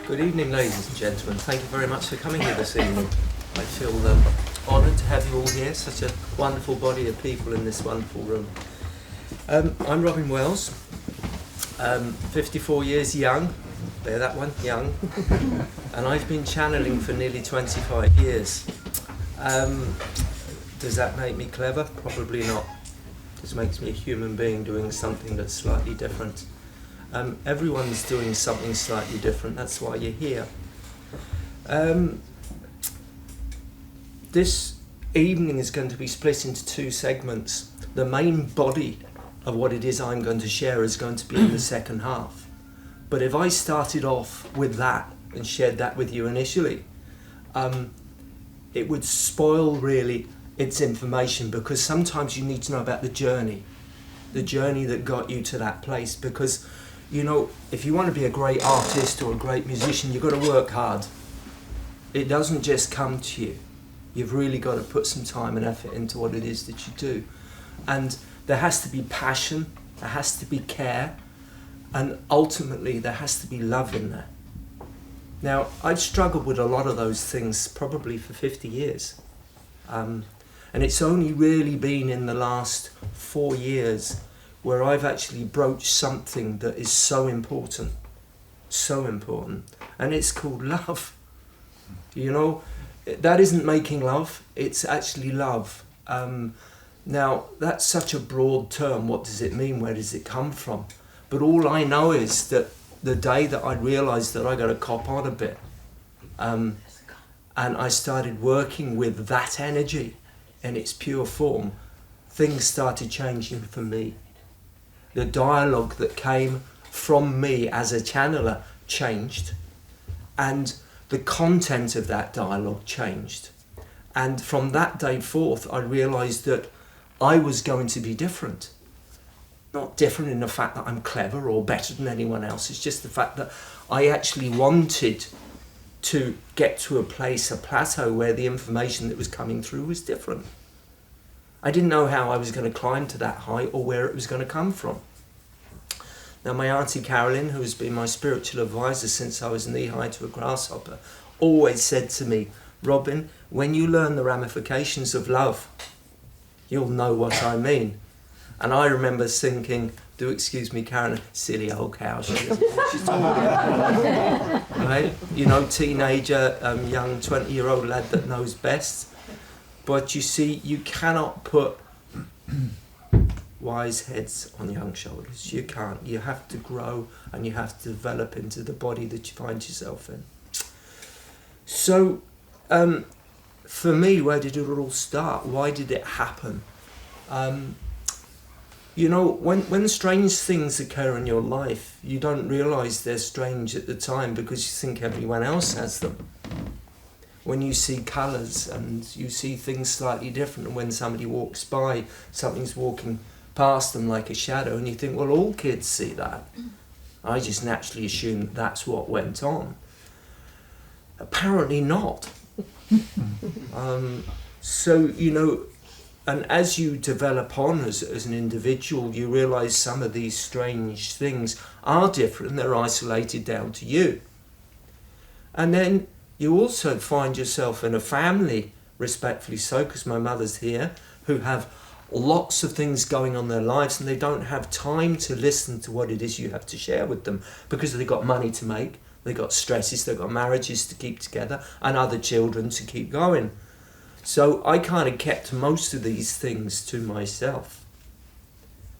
Good evening, ladies and gentlemen. Thank you very much for coming here this evening. I feel honoured to have you all here, such a wonderful body of people in this wonderful room. I'm Robin Wells, 54 years young, bear that one, young, and I've been channeling for nearly 25 years. Does that make me clever? Probably not. This makes me a human being doing something that's slightly different. Everyone's doing something slightly different, that's why you're here. This evening is going to be split into two segments. The main body of what it is I'm going to share is going to be in the second half. But if I started off with that and shared that with you initially, it would spoil really its information, because sometimes you need to know about the journey that got you to that place, because you know, if you want to be a great artist or a great musician, you've got to work hard. It doesn't just come to you. You've really got to put some time and effort into what it is that you do. And there has to be passion, there has to be care, and ultimately there has to be love in there. Now, I've struggled with a lot of those things probably for 50 years. And it's only really been in the last 4 years where I've actually broached something that is so important, and it's called love. You know, that isn't making love, it's actually love. Now, that's such a broad term. What does it mean? Where does it come from? But all I know is that the day that I realised that I got to cop on a bit, and I started working with that energy in its pure form, things started changing for me. The dialogue that came from me as a channeler changed, and the content of that dialogue changed. And from that day forth, I realised that I was going to be different. Not different in the fact that I'm clever or better than anyone else, it's just the fact that I actually wanted to get to a place, a plateau, where the information that was coming through was different. I didn't know how I was going to climb to that height or where it was going to come from. Now, my auntie Carolyn, who has been my spiritual advisor since I was knee-high to a grasshopper, always said to me, Robin, when you learn the ramifications of love, you'll know what I mean. And I remember thinking, do excuse me, Carolyn, silly old cow, she doesn't know what she's talking about. Right? You know, teenager, young 20-year-old lad that knows best. But you see, you cannot put wise heads on young shoulders. You can't. You have to grow and you have to develop into the body that you find yourself in. So, for me, where did it all start? Why did it happen? You know, when strange things occur in your life, you don't realise they're strange at the time because you think everyone else has them. When you see colours and you see things slightly different, and when somebody walks by, something's walking past them like a shadow, and you think, well, all kids see that. I just naturally assumed that's what went on. Apparently not. So, you know, and as you develop on as an individual, you realise some of these strange things are different, they're isolated down to you. And then you also find yourself in a family, respectfully so, because my mother's here, who have lots of things going on in their lives and they don't have time to listen to what it is you have to share with them, because they've got money to make, they've got stresses, they've got marriages to keep together and other children to keep going. So I kind of kept most of these things to myself.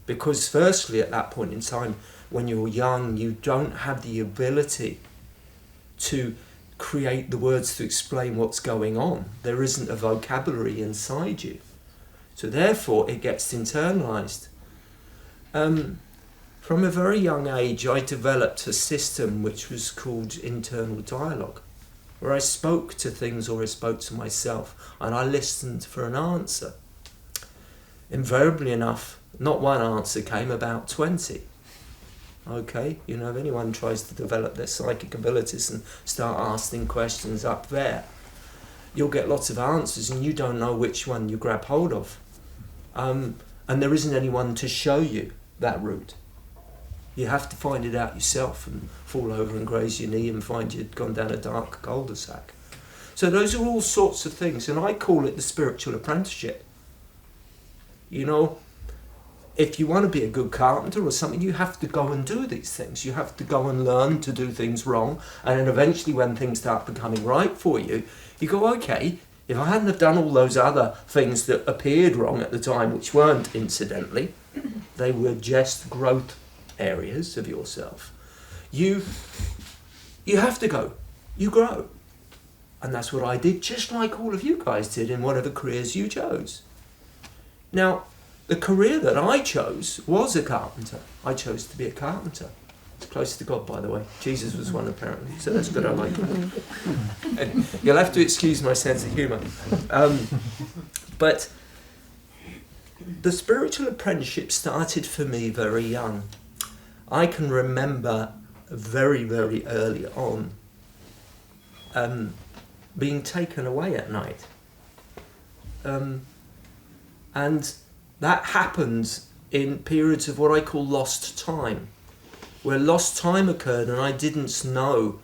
Because firstly, at that point in time, when you're young, you don't have the ability to create the words to explain what's going on. There isn't a vocabulary inside you. So therefore, it gets internalised. From a very young age, I developed a system which was called internal dialogue, where I spoke to things or I spoke to myself and I listened for an answer. Invariably enough, not one answer came, about 20. Okay, you know, if anyone tries to develop their psychic abilities and start asking questions up there, you'll get lots of answers and you don't know which one you grab hold of. And there isn't anyone to show you that route. You have to find it out yourself and fall over and graze your knee and find you'd gone down a dark cul-de-sac. So those are all sorts of things, and I call it the spiritual apprenticeship. You know, if you want to be a good carpenter or something, you have to go and do these things. You have to go and learn to do things wrong, and then eventually when things start becoming right for you, you go, okay, if I hadn't have done all those other things that appeared wrong at the time, which weren't incidentally, they were just growth areas of yourself. You have to go. You grow. And that's what I did, just like all of you guys did in whatever careers you chose. Now, the career that I chose was a carpenter. I chose to be a carpenter. It's close to God, by the way. Jesus was one, apparently, so that's good. I like that. And you'll have to excuse my sense of humour. But the spiritual apprenticeship started for me very young. I can remember very, very early on being taken away at night. And that happens in periods of what I call lost time, where lost time occurred and I didn't know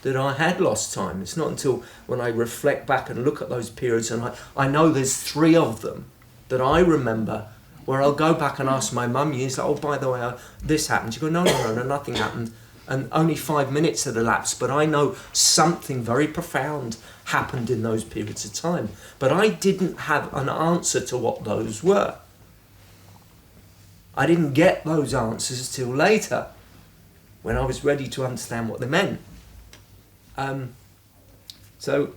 that I had lost time. It's not until when I reflect back and look at those periods, and I know there's 3 of them that I remember, where I'll go back and ask my mum, like, oh, by the way, this happened. You go, no, nothing happened. And only 5 minutes had elapsed, but I know something very profound happened in those periods of time. But I didn't have an answer to what those were. I didn't get those answers till later, when I was ready to understand what they meant. So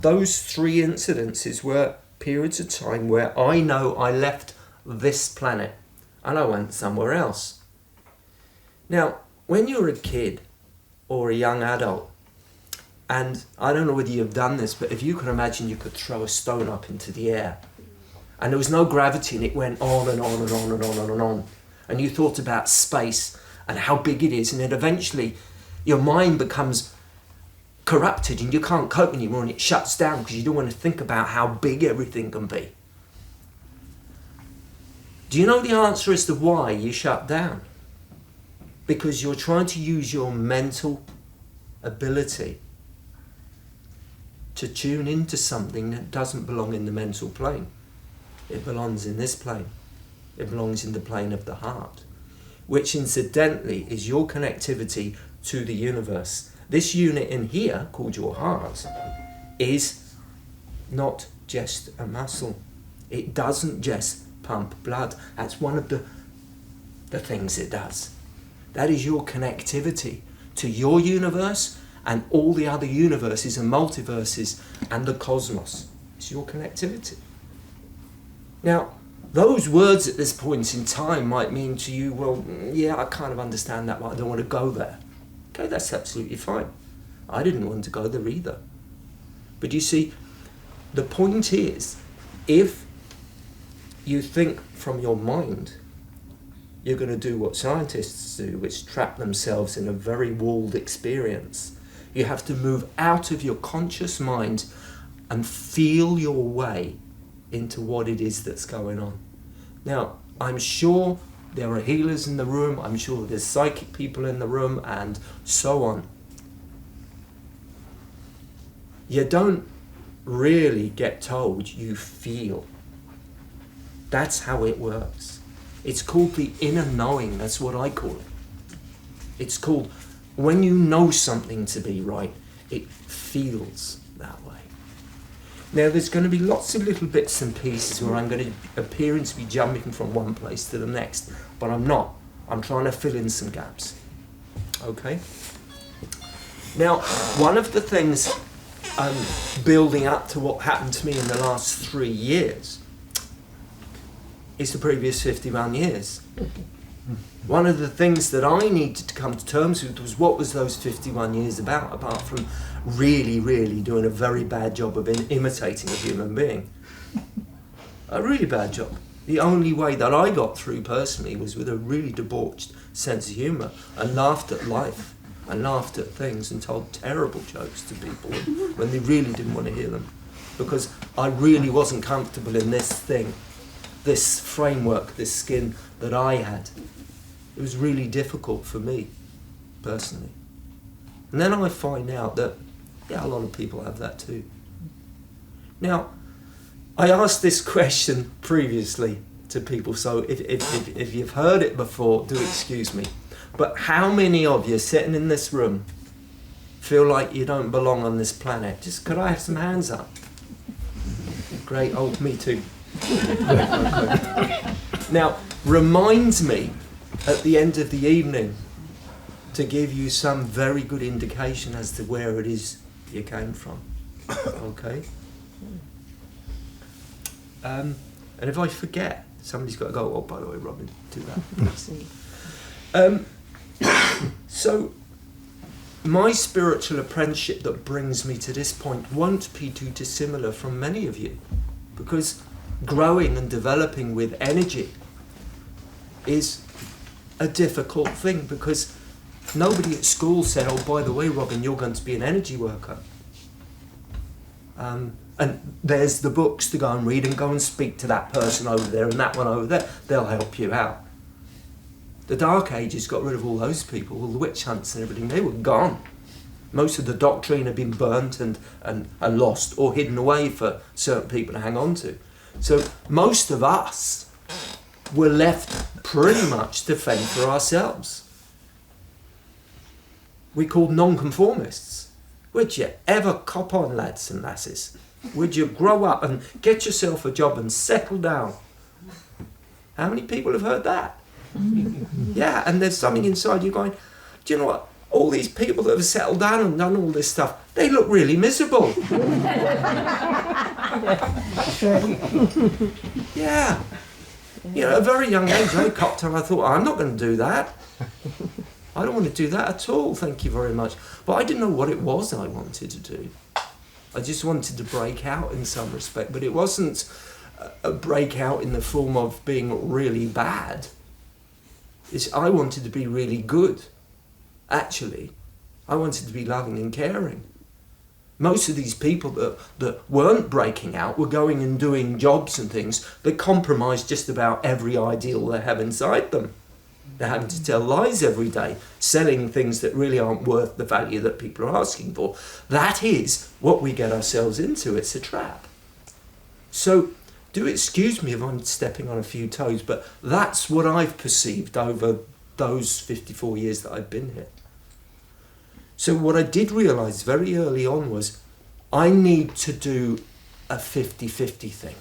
those 3 incidences were periods of time where I know I left this planet and I went somewhere else. Now, when you're a kid or a young adult, and I don't know whether you've done this, but if you can imagine you could throw a stone up into the air and there was no gravity and it went on and on and on and on and on, and you thought about space and how big it is, and then eventually your mind becomes corrupted and you can't cope anymore and it shuts down because you don't want to think about how big everything can be. Do you know the answer as to why you shut down? Because you're trying to use your mental ability to tune into something that doesn't belong in the mental plane. It belongs in this plane. It belongs in the plane of the heart, which incidentally is your connectivity to the universe. This unit in here, called your heart, is not just a muscle. It doesn't just pump blood. That's one of the things it does. That is your connectivity to your universe and all the other universes and multiverses and the cosmos. It's your connectivity. Now, those words at this point in time might mean to you, well, yeah, I kind of understand that, but I don't want to go there. Okay, that's absolutely fine. I didn't want to go there either. But you see, the point is, if you think from your mind, you're going to do what scientists do, which trap themselves in a very walled experience. You have to move out of your conscious mind and feel your way into what it is that's going on. Now, I'm sure there are healers in the room, I'm sure there's psychic people in the room, and so on. You don't really get told, you feel. That's how it works. It's called the inner knowing, that's what I call it. It's called, when you know something to be right, it feels that way. Now there's going to be lots of little bits and pieces where I'm going to appear to be jumping from one place to the next, but I'm not. I'm trying to fill in some gaps. Okay? Now, one of the things building up to what happened to me in the last 3 years is the previous 51 years. One of the things that I needed to come to terms with was what was those 51 years about, apart from really, really doing a very bad job of imitating a human being. A really bad job. The only way that I got through personally was with a really debauched sense of humour, and laughed at life, and laughed at things, and told terrible jokes to people when they really didn't want to hear them, because I really wasn't comfortable in this thing, this framework, this skin that I had. It was really difficult for me, personally. And then I find out that, yeah, a lot of people have that too. Now, I asked this question previously to people, so if you've heard it before, do excuse me. But how many of you sitting in this room feel like you don't belong on this planet? Just could I have some hands up? Great, oh, me too. Now, remind me at the end of the evening to give you some very good indication as to where it is you came from. Okay? And if I forget, somebody's got to go, oh, by the way, Robin, do that. So, my spiritual apprenticeship that brings me to this point won't be too dissimilar from many of you, because growing and developing with energy is a difficult thing, because nobody at school said, oh, by the way, Robin, you're going to be an energy worker. And there's the books to go and read and go and speak to that person over there and that one over there. They'll help you out. The Dark Ages got rid of all those people, all the witch hunts and everything. They were gone. Most of the doctrine had been burnt and lost or hidden away for certain people to hang on to. So most of us were left pretty much to fend for ourselves. We're called non-conformists. Would you ever cop on, lads and lasses? Would you grow up and get yourself a job and settle down? How many people have heard that? Yeah, and there's something inside you going, do you know what? All these people that have settled down and done all this stuff, they look really miserable. Yeah. You know, at a very young age, I copped and I thought, I'm not going to do that. I don't want to do that at all, thank you very much. But I didn't know what it was I wanted to do. I just wanted to break out in some respect, but it wasn't a breakout in the form of being really bad. I wanted to be really good, actually. I wanted to be loving and caring. Most of these people that weren't breaking out were going and doing jobs and things that compromised just about every ideal they have inside them. They're having to tell lies every day, selling things that really aren't worth the value that people are asking for. That is what we get ourselves into. It's a trap. So, do excuse me if I'm stepping on a few toes, but that's what I've perceived over those 54 years that I've been here. So what I did realise very early on was I need to do a 50-50 thing.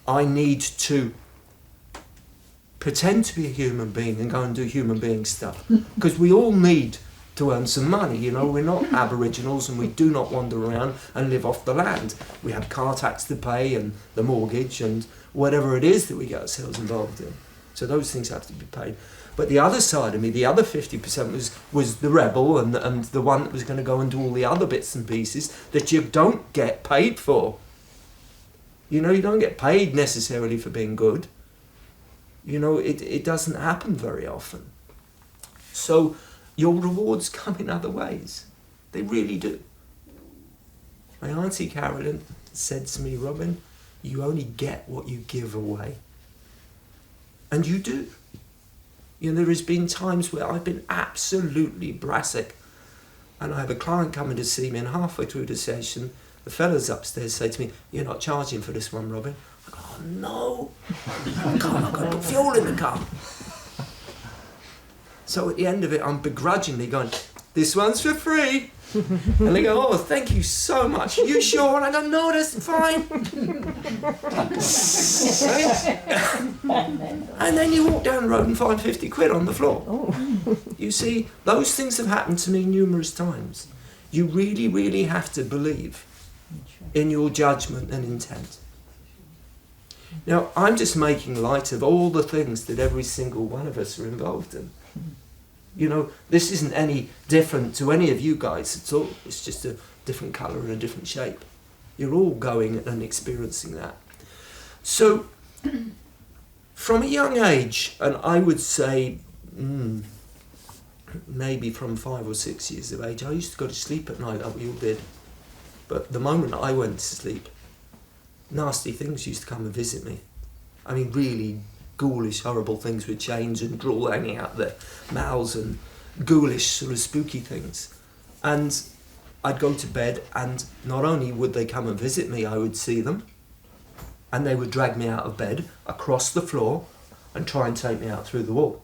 I need to pretend to be a human being and go and do human being stuff. Because we all need to earn some money, you know, we're not aboriginals and we do not wander around and live off the land. We have car tax to pay and the mortgage and whatever it is that we get ourselves involved in. So those things have to be paid. But the other side of me, the other 50% was the rebel and the one that was going to go and do all the other bits and pieces that you don't get paid for. You know, you don't get paid necessarily for being good. You know, it doesn't happen very often. So your rewards come in other ways. They really do. My auntie Carolyn said to me, Robin, you only get what you give away. And you do. You know, there has been times where I've been absolutely brassic. And I have a client coming to see me and halfway through the session, the fellas upstairs say to me, you're not charging for this one, Robin. I go, oh no, I've got to put fuel in the car. So at the end of it, I'm begrudgingly going, this one's for free. And they go, oh, thank you so much. Are you sure? And I go, no, that's fine. And then you walk down the road and find 50 quid on the floor. Oh. You see, those things have happened to me numerous times. You really, really have to believe in your judgment and intent. Now, I'm just making light of all the things that every single one of us are involved in. You know, this isn't any different to any of you guys at all. It's just a different colour and a different shape. You're all going and experiencing that. So, from a young age, and I would say maybe from 5 or 6 years of age, I used to go to sleep at night, like we all did. But the moment I went to sleep, nasty things used to come and visit me. I mean, really ghoulish, horrible things with chains and drool hanging out their mouths and ghoulish, sort of spooky things. And I'd go to bed, and not only would they come and visit me, I would see them, and they would drag me out of bed across the floor and try and take me out through the wall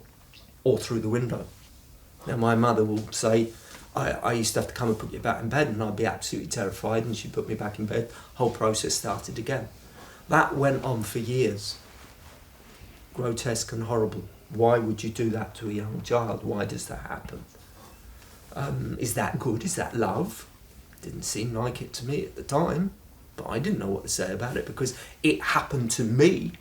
or through the window. Now my mother will say, I used to have to come and put you back in bed, and I'd be absolutely terrified, and she'd put me back in bed. Whole process started again. That went on for years. Grotesque and horrible. Why would you do that to a young child? Why does that happen? Is that good? Is that love? Didn't seem like it to me at the time, but I didn't know what to say about it because it happened to me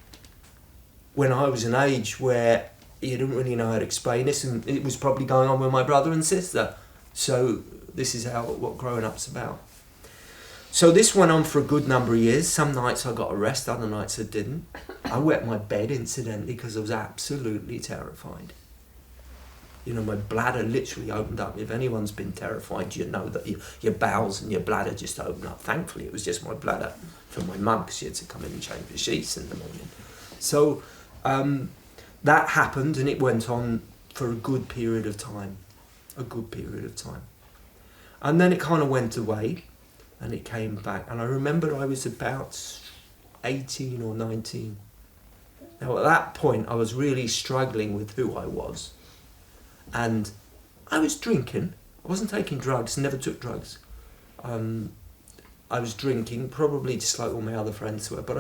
when I was an age where you didn't really know how to explain this, and it was probably going on with my brother and sister. So this is what growing up's about. So this went on for a good number of years. Some nights I got a rest, other nights I didn't. I wet my bed, incidentally, because I was absolutely terrified. You know, my bladder literally opened up. If anyone's been terrified, you know that your bowels and your bladder just open up. Thankfully, it was just my bladder from my mum, because she had to come in and change the sheets in the morning. So that happened, and it went on for a good period of time. And then it kind of went away, and it came back. And I remember I was about 18 or 19. Now at that point, I was really struggling with who I was. And I was drinking. I wasn't taking drugs, never took drugs. I was drinking, probably just like all my other friends were, but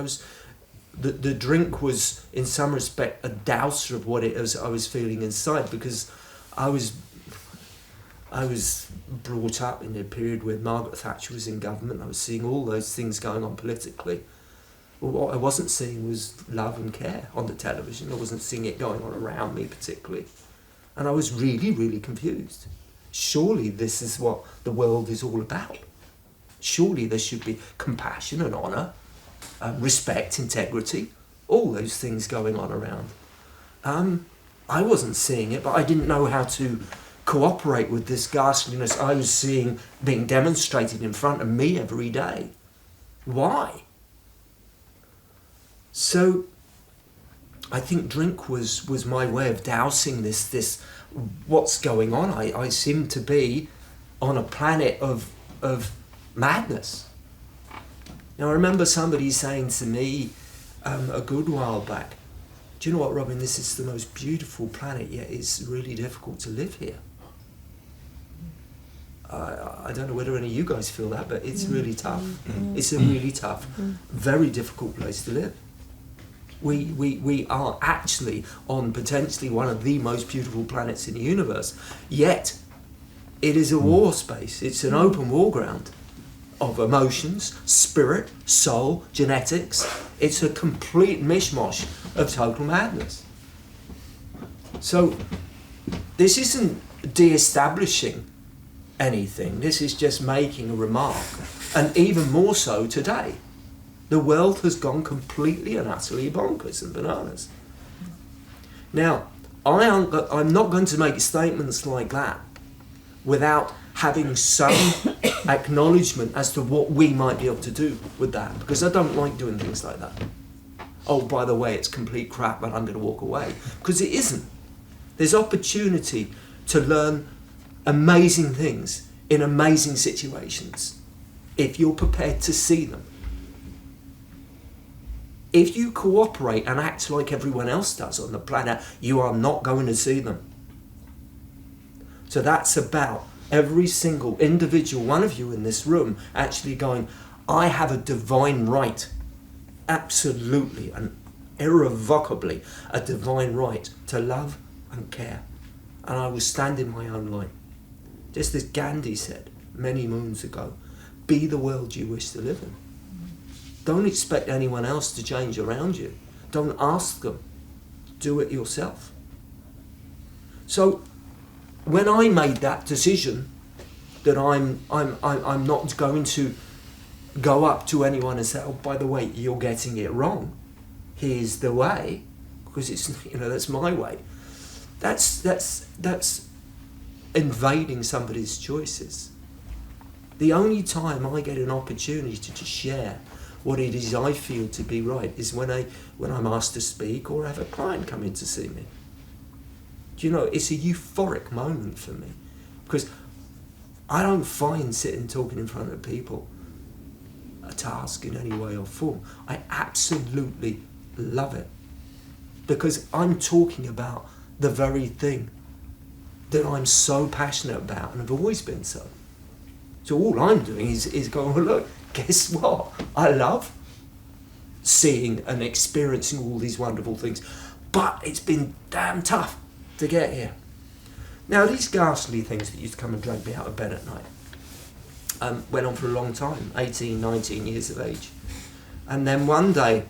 the drink was, in some respect, a douser of what it was I was feeling inside, because I was brought up in a period where Margaret Thatcher was in government. I was seeing all those things going on politically. Well, what I wasn't seeing was love and care on the television. I wasn't seeing it going on around me particularly. And I was really, really confused. Surely this is what the world is all about. Surely there should be compassion and honour, respect, integrity, all those things going on around. I wasn't seeing it, but I didn't know how to cooperate with this ghastliness I was seeing being demonstrated in front of me every day. Why? So I think drink was my way of dousing this what's going on. I seem to be on a planet of madness. Now I remember somebody saying to me a good while back, do you know what, Robin, this is the most beautiful planet, yet it's really difficult to live here. I don't know whether any of you guys feel that, but it's really tough. It's a really tough, very difficult place to live. We are actually on potentially one of the most beautiful planets in the universe, yet it is a war space. It's an open war ground of emotions, spirit, soul, genetics. It's a complete mishmash of total madness. So this isn't de-establishing anything. This is just making a remark. And even more so today. The world has gone completely and utterly bonkers and bananas. Now, I'm not going to make statements like that without having some acknowledgement as to what we might be able to do with that, because I don't like doing things like that. Oh, by the way, it's complete crap and I'm going to walk away. Because it isn't. There's opportunity to learn amazing things in amazing situations if you're prepared to see them. If you cooperate and act like everyone else does on the planet, you are not going to see them. So that's about every single individual one of you in this room actually going, I have a divine right, absolutely and irrevocably a divine right to love and care. And I will stand in my own light. Just as Gandhi said many moons ago, be the world you wish to live in. Don't expect anyone else to change around you. Don't ask them. Do it yourself. So when I made that decision that I'm not going to go up to anyone and say, oh, by the way, you're getting it wrong. Here's the way, because it's, that's my way. That's invading somebody's choices. The only time I get an opportunity to share what it is I feel to be right is when I'm asked to speak or have a client come in to see me. Do you know, it's a euphoric moment for me, because I don't find sitting talking in front of people a task in any way or form. I absolutely love it, because I'm talking about the very thing that I'm so passionate about and have always been so. So all I'm doing is going, well, look, guess what? I love seeing and experiencing all these wonderful things, but it's been damn tough to get here. Now, these ghastly things that used to come and drag me out of bed at night went on for a long time, 18, 19 years of age. And then one day,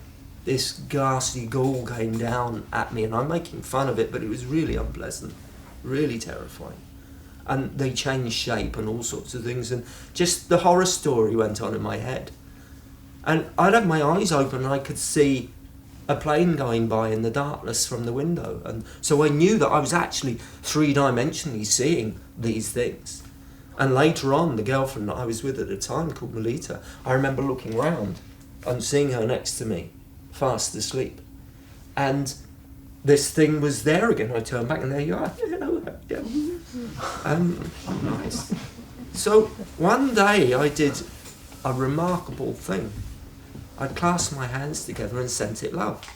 this ghastly ghoul came down at me, and I'm making fun of it, but it was really unpleasant, really terrifying. And they changed shape and all sorts of things, and just the horror story went on in my head. And I'd have my eyes open and I could see a plane going by in the darkness from the window. And so I knew that I was actually three-dimensionally seeing these things. And later on, the girlfriend that I was with at the time, called Melita, I remember looking round and seeing her next to me, fast asleep. And this thing was there again. I turned back and there you are. Yeah. Nice. So one day I did a remarkable thing. I clasped my hands together and sent it love.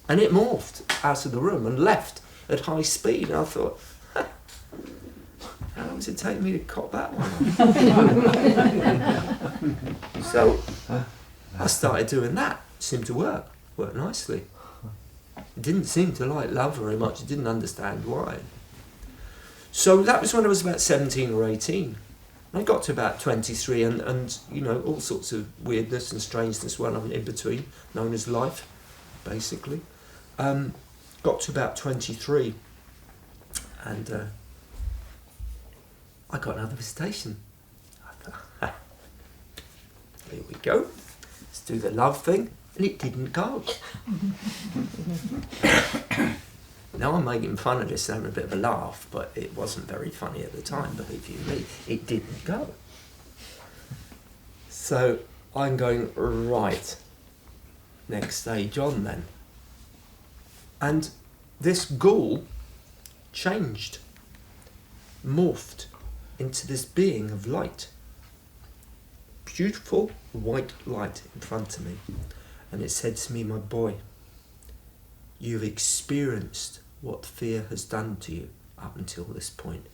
And it morphed out of the room and left at high speed. And I thought, how long does it take me to cop that one? So I started doing that. It seemed to work nicely. It didn't seem to like love very much. I didn't understand why. So that was when I was about 17 or 18. I got to about 23 and you know, all sorts of weirdness and strangeness went on in between, known as life, basically. Got to about 23 and I got another visitation. I thought, here we go, let's do the love thing, and it didn't go. Now I'm making fun of this and having a bit of a laugh, but it wasn't very funny at the time, believe you me. It didn't go. So I'm going, right, next stage on then. And this ghoul changed, morphed into this being of light. Beautiful white light in front of me. And it said to me, my boy, you've experienced what fear has done to you up until this point.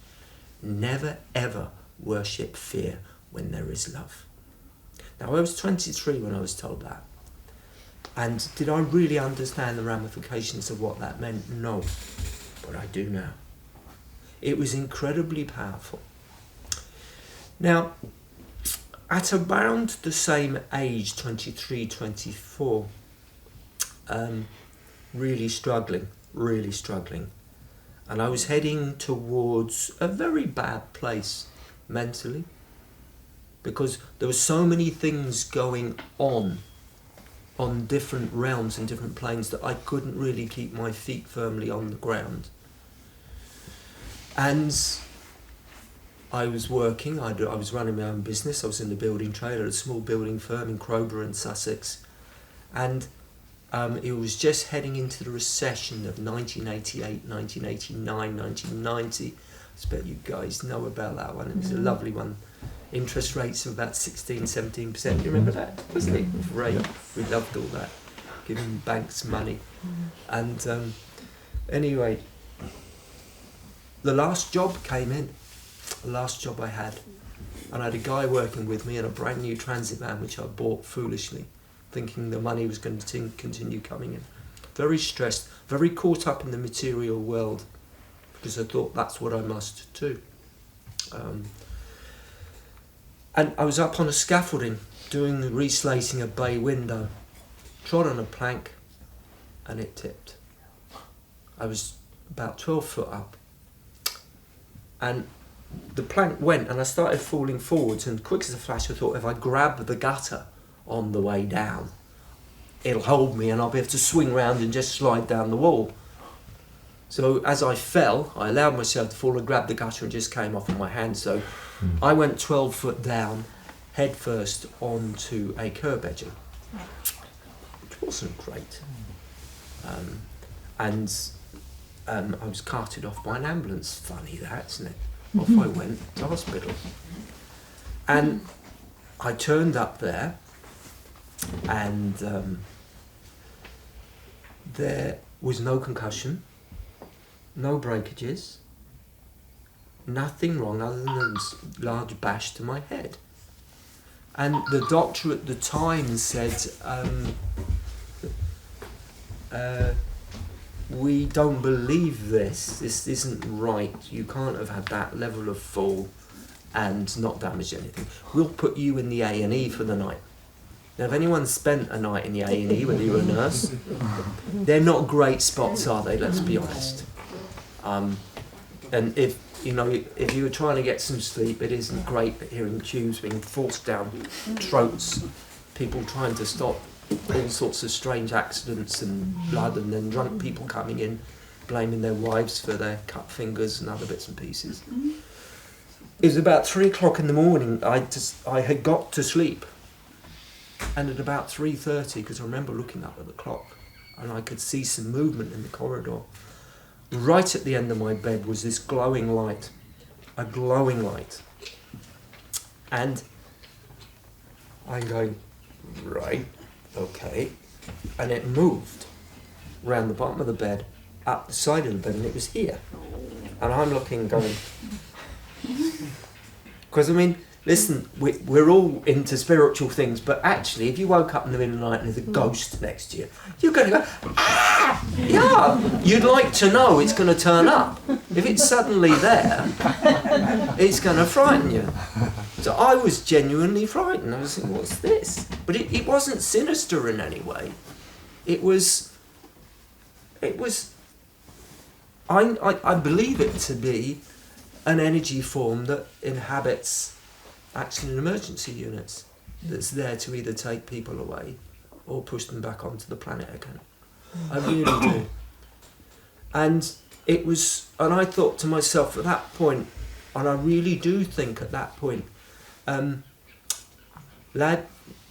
Never ever worship fear when there is love. Now I was 23 when I was told that. And did I really understand the ramifications of what that meant? No, but I do now. It was incredibly powerful. Now, at around the same age, 23, 24, really struggling. And I was heading towards a very bad place mentally, because there were so many things going on different realms and different planes that I couldn't really keep my feet firmly on the ground. And I was working, I was running my own business. I was in the building trade at a small building firm in Crowborough in Sussex. And it was just heading into the recession of 1988, 1989, 1990. I expect you guys know about that one. It was a lovely one. Interest rates of about 16, 17%. You remember that? Wasn't it? Great. We loved all that. Giving banks money. And anyway, the last job came in. The last job I had. And I had a guy working with me in a brand new transit van, which I bought foolishly, thinking the money was going to continue coming in. Very stressed, very caught up in the material world, because I thought that's what I must do. And I was up on a scaffolding doing the reslating a bay window, trod on a plank, and it tipped. I was about 12 foot up, and the plank went, and I started falling forwards, and quick as a flash I thought, if I grab the gutter on the way down, it'll hold me and I'll be able to swing round and just slide down the wall. So as I fell, I allowed myself to fall and grabbed the gutter and just came off in my hand. So I went 12 foot down headfirst onto a curb edging, which wasn't great. And I was carted off by an ambulance. Funny that, isn't it? Off I went to hospital. And I turned up there, and there was no concussion, no breakages, nothing wrong other than a large bash to my head. And the doctor at the time said, we don't believe this isn't right, you can't have had that level of fall and not damaged anything. We'll put you in the A&E for the night. Now if anyone's spent a night in the A&E, whether you're a nurse, they're not great spots, are they, let's be honest. And if you were trying to get some sleep, it isn't great hearing tubes being forced down throats, people trying to stop all sorts of strange accidents and blood, and then drunk people coming in blaming their wives for their cut fingers and other bits and pieces. It was about 3 o'clock in the morning. I had got to sleep, and at about 3:30, because I remember looking up at the clock and I could see some movement in the corridor, right at the end of my bed was this glowing light, a glowing light. And I'm going, right, okay. And it moved round the bottom of the bed, up the side of the bed, and it was here. And I'm looking, going, because I mean, listen, we're all into spiritual things, but actually, if you woke up in the middle of the night and there's a ghost next to you, you're going to go, ah! Yeah, you'd like to know it's going to turn up. If it's suddenly there, it's going to frighten you. So I was genuinely frightened. I was thinking, what's this? But it wasn't sinister in any way. It was, I believe it to be an energy form that inhabits accident and emergency units, that's there to either take people away or push them back onto the planet again. I really do. And I thought to myself at that point, and I really do think at that point, lad,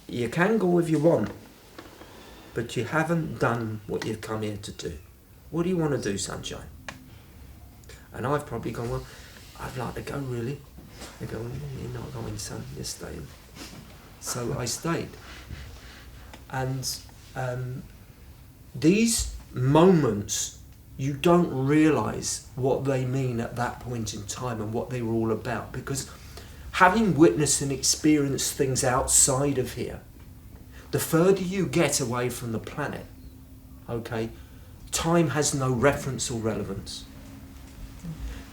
you can go if you want, but you haven't done what you've come here to do. What do you want to do, sunshine? And I've probably gone, well, I'd like to go, really. They go, you're not going, son, you're staying. So I stayed. And these moments, you don't realise what they mean at that point in time and what they were all about, because having witnessed and experienced things outside of here, the further you get away from the planet, okay, time has no reference or relevance.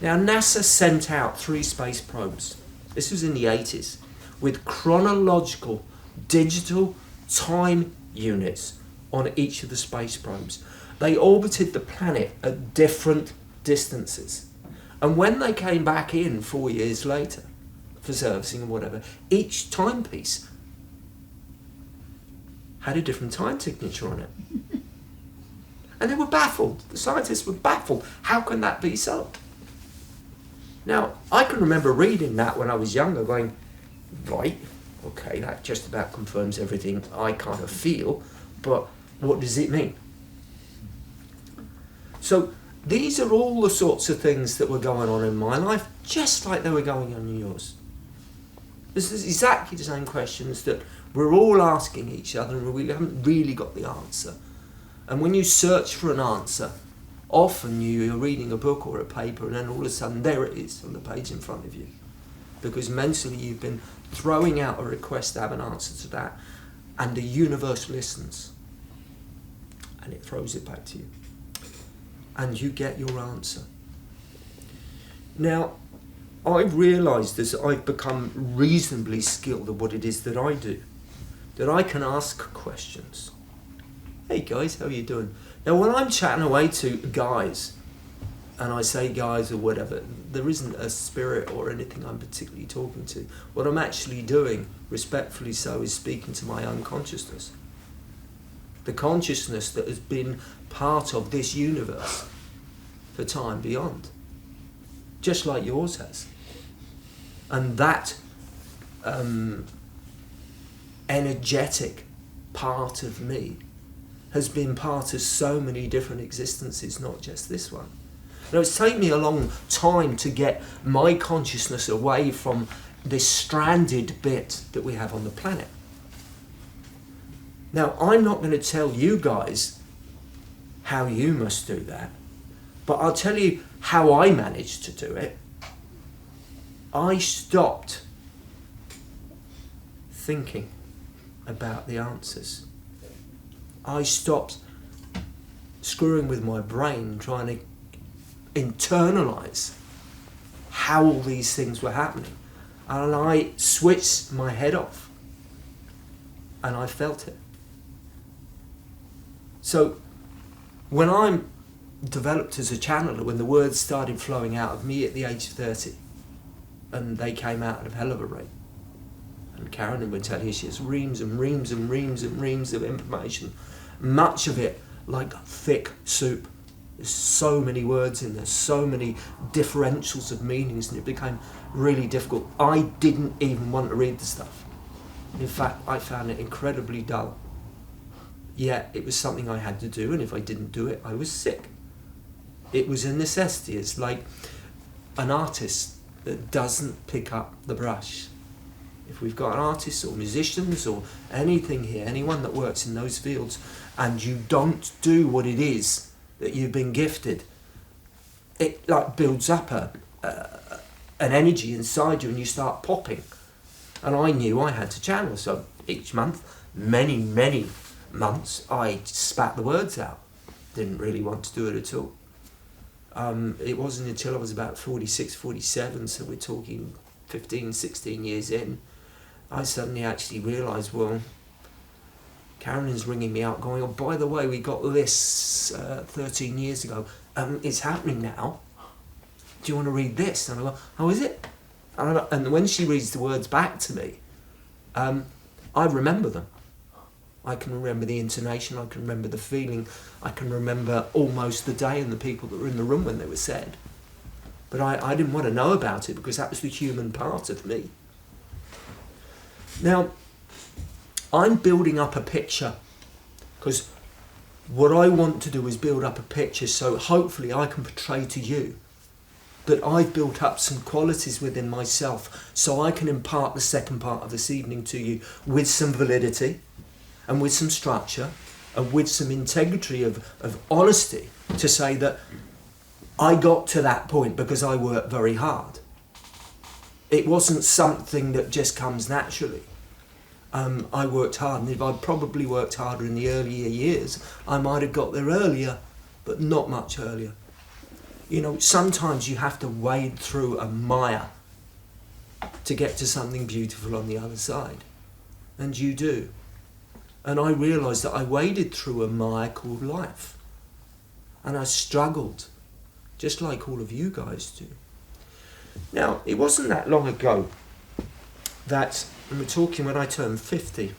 Now, NASA sent out 3 space probes, this was in the 80s, with chronological digital time units on each of the space probes. They orbited the planet at different distances. And when they came back in 4 years later for servicing and whatever, each timepiece had a different time signature on it. And they were baffled. The scientists were baffled. How can that be so? Now, I can remember reading that when I was younger, going, right, okay, that just about confirms everything I kind of feel, but what does it mean? So these are all the sorts of things that were going on in my life, just like they were going on in yours. This is exactly the same questions that we're all asking each other, and we haven't really got the answer. And when you search for an answer, often you're reading a book or a paper, and then all of a sudden there it is on the page in front of you. Because mentally you've been throwing out a request to have an answer to that, and the universe listens. And it throws it back to you. And you get your answer. Now, I've realised as I've become reasonably skilled at what it is that I do, that I can ask questions. Hey guys, how are you doing? Now when I'm chatting away to guys, and I say guys or whatever, there isn't a spirit or anything I'm particularly talking to. What I'm actually doing, respectfully so, is speaking to my own consciousness. The consciousness that has been part of this universe for time beyond. Just like yours has. And that energetic part of me has been part of so many different existences, not just this one. Now, it's taken me a long time to get my consciousness away from this stranded bit that we have on the planet. Now, I'm not going to tell you guys how you must do that, but I'll tell you how I managed to do it. I stopped thinking about the answers. I stopped screwing with my brain, trying to internalize how all these things were happening. And I switched my head off and I felt it. So when I'm developed as a channeler, when the words started flowing out of me at the age of 30, and they came out at a hell of a rate, and Karen would tell you she has reams and reams and reams and reams of information, much of it like thick soup. There's so many words in there, so many differentials of meanings, and it became really difficult. I didn't even want to read the stuff. In fact, I found it incredibly dull. Yet it was something I had to do, and if I didn't do it, I was sick. It was a necessity. It's like an artist that doesn't pick up the brush. If we've got artists or musicians or anything here, anyone that works in those fields, and you don't do what it is that you've been gifted, it like builds up an energy inside you, and you start popping. And I knew I had to channel, so each month, many months, I spat the words out. Didn't really want to do it at all. It wasn't until I was about 46, 47, so we're talking 15, 16 years in, I suddenly actually realised, well, Carolyn's ringing me out going, oh, by the way, we got this 13 years ago. It's happening now. Do you want to read this? And I go, oh, is it? And when she reads the words back to me, I remember them. I can remember the intonation, I can remember the feeling, I can remember almost the day and the people that were in the room when they were said. But I didn't want to know about it because that was the human part of me. Now, I'm building up a picture because what I want to do is build up a picture so hopefully I can portray to you that I've built up some qualities within myself so I can impart the second part of this evening to you with some validity and with some structure and with some integrity of honesty to say that I got to that point because I worked very hard. It wasn't something that just comes naturally. I worked hard, and if I'd probably worked harder in the earlier years, I might have got there earlier, but not much earlier. You know, sometimes you have to wade through a mire to get to something beautiful on the other side. And you do. And I realised that I waded through a mire called life. And I struggled, just like all of you guys do. Now, it wasn't that long ago that, and we're talking when I turned 50,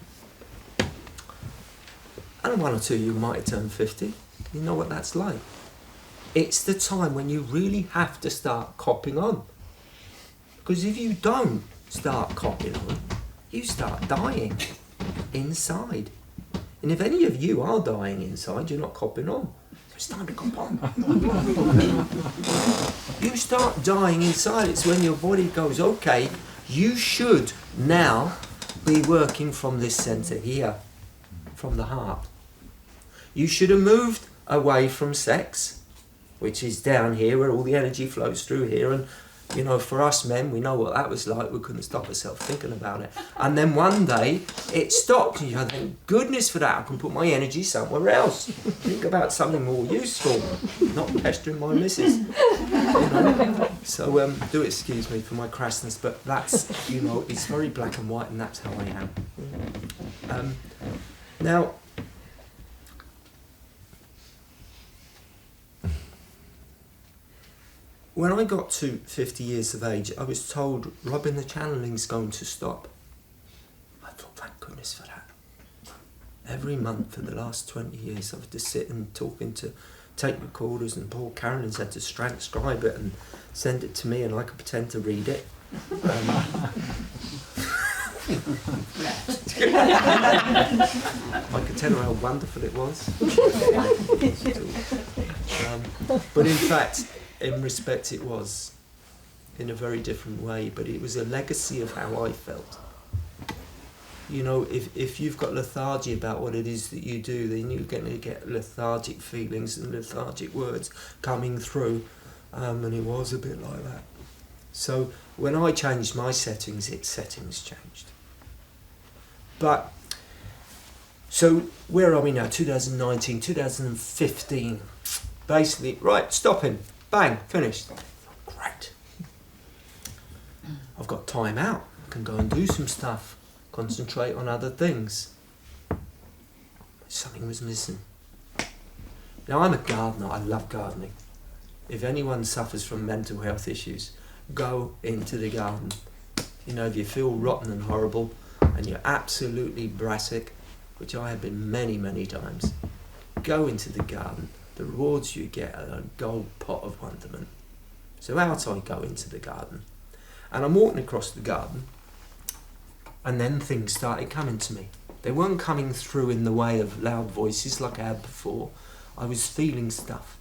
and one or two of you might have turned 50, you know what that's like. It's the time when you really have to start copping on. Because if you don't start copping on, you start dying inside. And if any of you are dying inside, you're not copping on. So it's time to cop on. You start dying inside. It's when your body goes, okay, you should now be working from this centre here, from the heart. You should have moved away from sex, which is down here where all the energy flows through here, and you know, for us men, we know what that was like. We couldn't stop ourselves thinking about it. And then one day, it stopped. And you go, thank goodness for that. I can put my energy somewhere else. Think about something more useful. Not pestering my missus. You know? So, do excuse me for my crassness, but that's, you know, it's very black and white, and that's how I am. Now, when I got to 50 years of age, I was told, Robin, the channeling's going to stop. I thought, thank goodness for that. Every month for the last 20 years, I've had to sit and talking to tape recorders, and Paul Carolyn's had to transcribe it and send it to me, and I could pretend to read it. I could tell her how wonderful it was. But in fact, in respect, it was in a very different way, but it was a legacy of how I felt. You know, if you've got lethargy about what it is that you do, then you're going to get lethargic feelings and lethargic words coming through, and it was a bit like that. So when I changed my settings, its settings changed. But, so where are we now? 2019, 2015. Basically, right, stopping, bang, finished. Great. I've got time out. I can go and do some stuff, concentrate on other things. Something was missing. Now, I'm a gardener. I love gardening. If anyone suffers from mental health issues, go into the garden. You know, if you feel rotten and horrible and you're absolutely brassic, which I have been many, many times, go into the garden. The rewards you get are a gold pot of wonderment. So out I go into the garden. And I'm walking across the garden, and then things started coming to me. They weren't coming through in the way of loud voices like I had before. I was feeling stuff.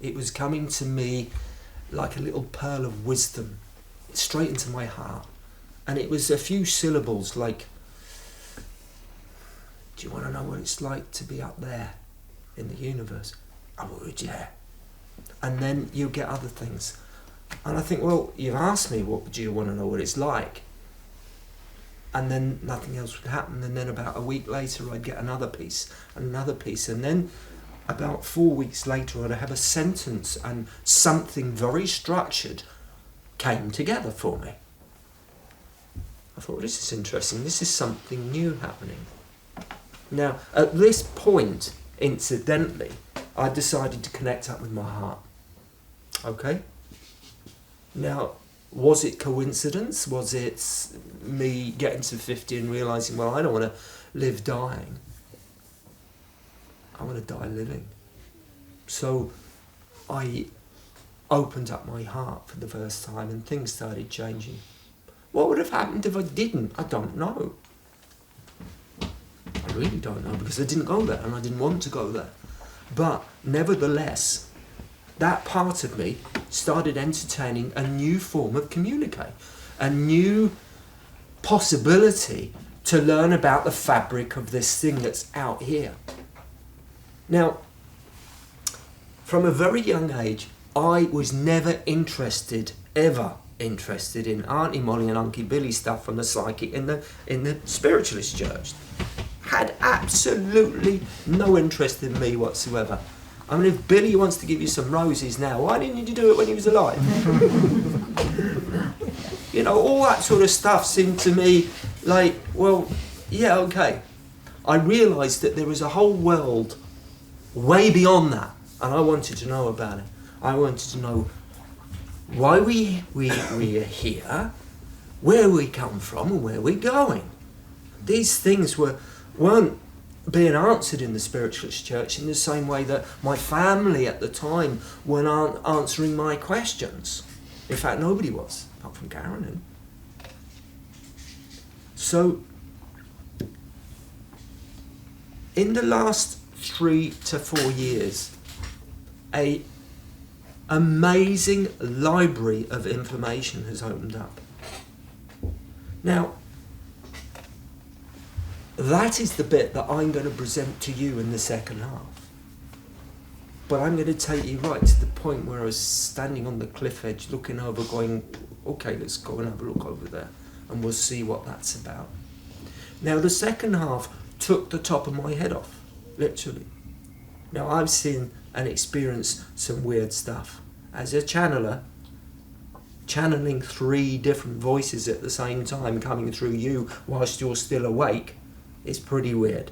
It was coming to me like a little pearl of wisdom, straight into my heart. And it was a few syllables like, do you want to know what it's like to be up there in the universe? I would, yeah. And then you'll get other things. And I think, well, you've asked me, what do you want to know what it's like? And then nothing else would happen. And then about a week later, I'd get another piece, and another piece. And then about 4 weeks later, I'd have a sentence, and something very structured came together for me. I thought, this is interesting. This is something new happening. Now, at this point, incidentally, I decided to connect up with my heart. Okay? Now, was it coincidence? Was it me getting to 50 and realising, well, I don't want to live dying. I want to die living. So I opened up my heart for the first time and things started changing. What would have happened if I didn't? I don't know. I really don't know, because I didn't go there and I didn't want to go there. But nevertheless, that part of me started entertaining a new form of communicate, a new possibility to learn about the fabric of this thing that's out here. Now, from a very young age, I was never ever interested in Auntie Molly and Uncle Billy stuff from the psychic in the spiritualist church. Had absolutely no interest in me whatsoever. I mean, if Billy wants to give you some roses now, why didn't you do it when he was alive? You know, all that sort of stuff seemed to me like, well, yeah, okay. I realised that there was a whole world way beyond that, and I wanted to know about it. I wanted to know why we are here, where we come from, and where we're going. These things weren't being answered in the spiritualist church in the same way that my family at the time weren't answering my questions. In fact, nobody was, apart from Karen. So, in the last 3 to 4 years, an amazing library of information has opened up. Now, that is the bit that I'm going to present to you in the second half. But I'm going to take you right to the point where I was standing on the cliff edge looking over going, okay, let's go and have a look over there and we'll see what that's about. Now, the second half took the top of my head off, literally. Now, I've seen and experienced some weird stuff. As a channeler, channeling 3 different voices at the same time coming through you whilst you're still awake is pretty weird.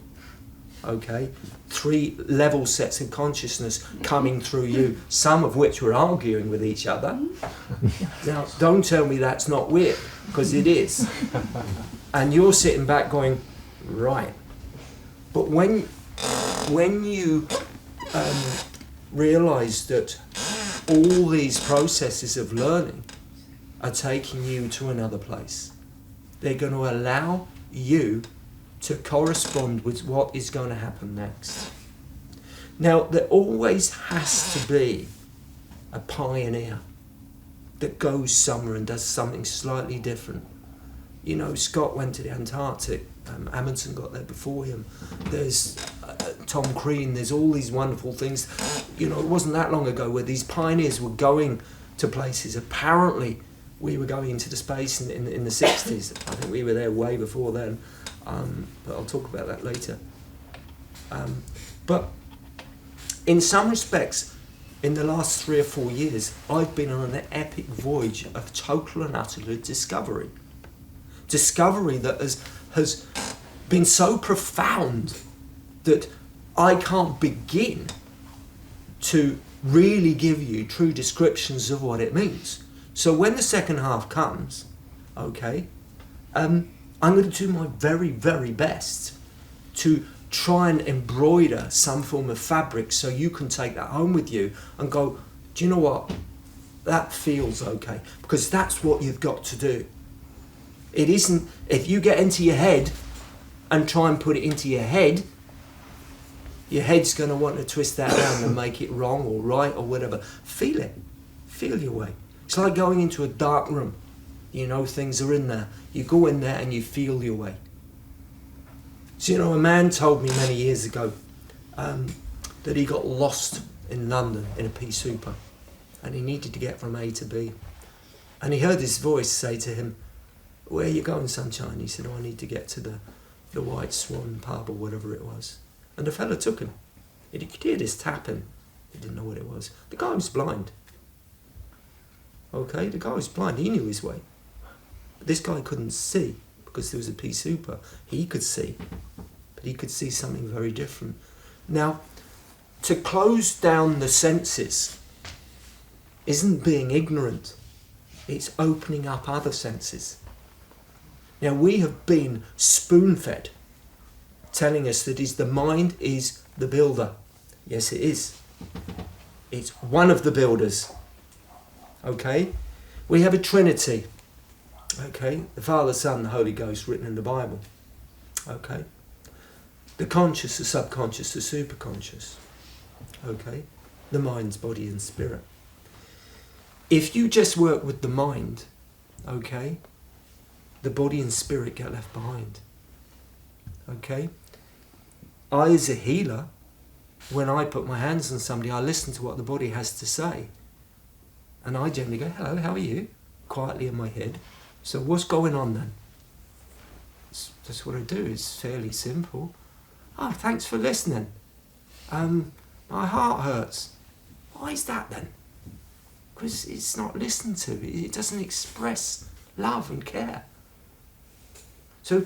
Okay? 3 level sets of consciousness coming through you, some of which were arguing with each other. Now, don't tell me that's not weird, because it is. And you're sitting back going, right. But when you realise that all these processes of learning are taking you to another place, they're going to allow you to correspond with what is going to happen next. Now, there always has to be a pioneer that goes somewhere and does something slightly different. You know, Scott went to the Antarctic, Amundsen got there before him. There's Tom Crean, there's all these wonderful things. You know, it wasn't that long ago where these pioneers were going to places. Apparently, we were going into the space in the 60s. I think we were there way before then, but I'll talk about that later. But in some respects, in the last 3 or 4 years, I've been on an epic voyage of total and utter discovery. Discovery that has been so profound that I can't begin to really give you true descriptions of what it means. So when the second half comes, okay, I'm going to do my very, very best to try and embroider some form of fabric so you can take that home with you and go, do you know what? That feels okay. Because that's what you've got to do. It isn't, if you get into your head and try and put it into your head's going to want to twist that around and make it wrong or right or whatever. Feel it. Feel your way. It's like going into a dark room. You know, things are in there. You go in there and you feel your way. So, you know, a man told me many years ago that he got lost in London in a pea super and he needed to get from A to B. And he heard this voice say to him, "Where are you going, sunshine?" He said, "Oh, I need to get to the White Swan pub," or whatever it was. And the fella took him. He could hear this tapping. He didn't know what it was. The guy was blind. Okay, the guy was blind. He knew his way. But this guy couldn't see because there was a pea super. He could see, but he could see something very different. Now, to close down the senses isn't being ignorant. It's opening up other senses. Now, we have been spoon-fed, telling us that the mind is the builder. Yes, it is. It's one of the builders. Okay? We have a Trinity. Okay? The Father, Son, the Holy Ghost, written in the Bible. Okay? The conscious, the subconscious, the superconscious. Okay? The mind's body and spirit. If you just work with the mind, okay, the body and spirit get left behind. Okay? I, as a healer, when I put my hands on somebody, I listen to what the body has to say. And I generally go, "Hello, how are you?" quietly in my head. So what's going on then? That's what I do. It's fairly simple. "Oh, thanks for listening. My heart hurts." Why is that then? Because it's not listened to. It doesn't express love and care. So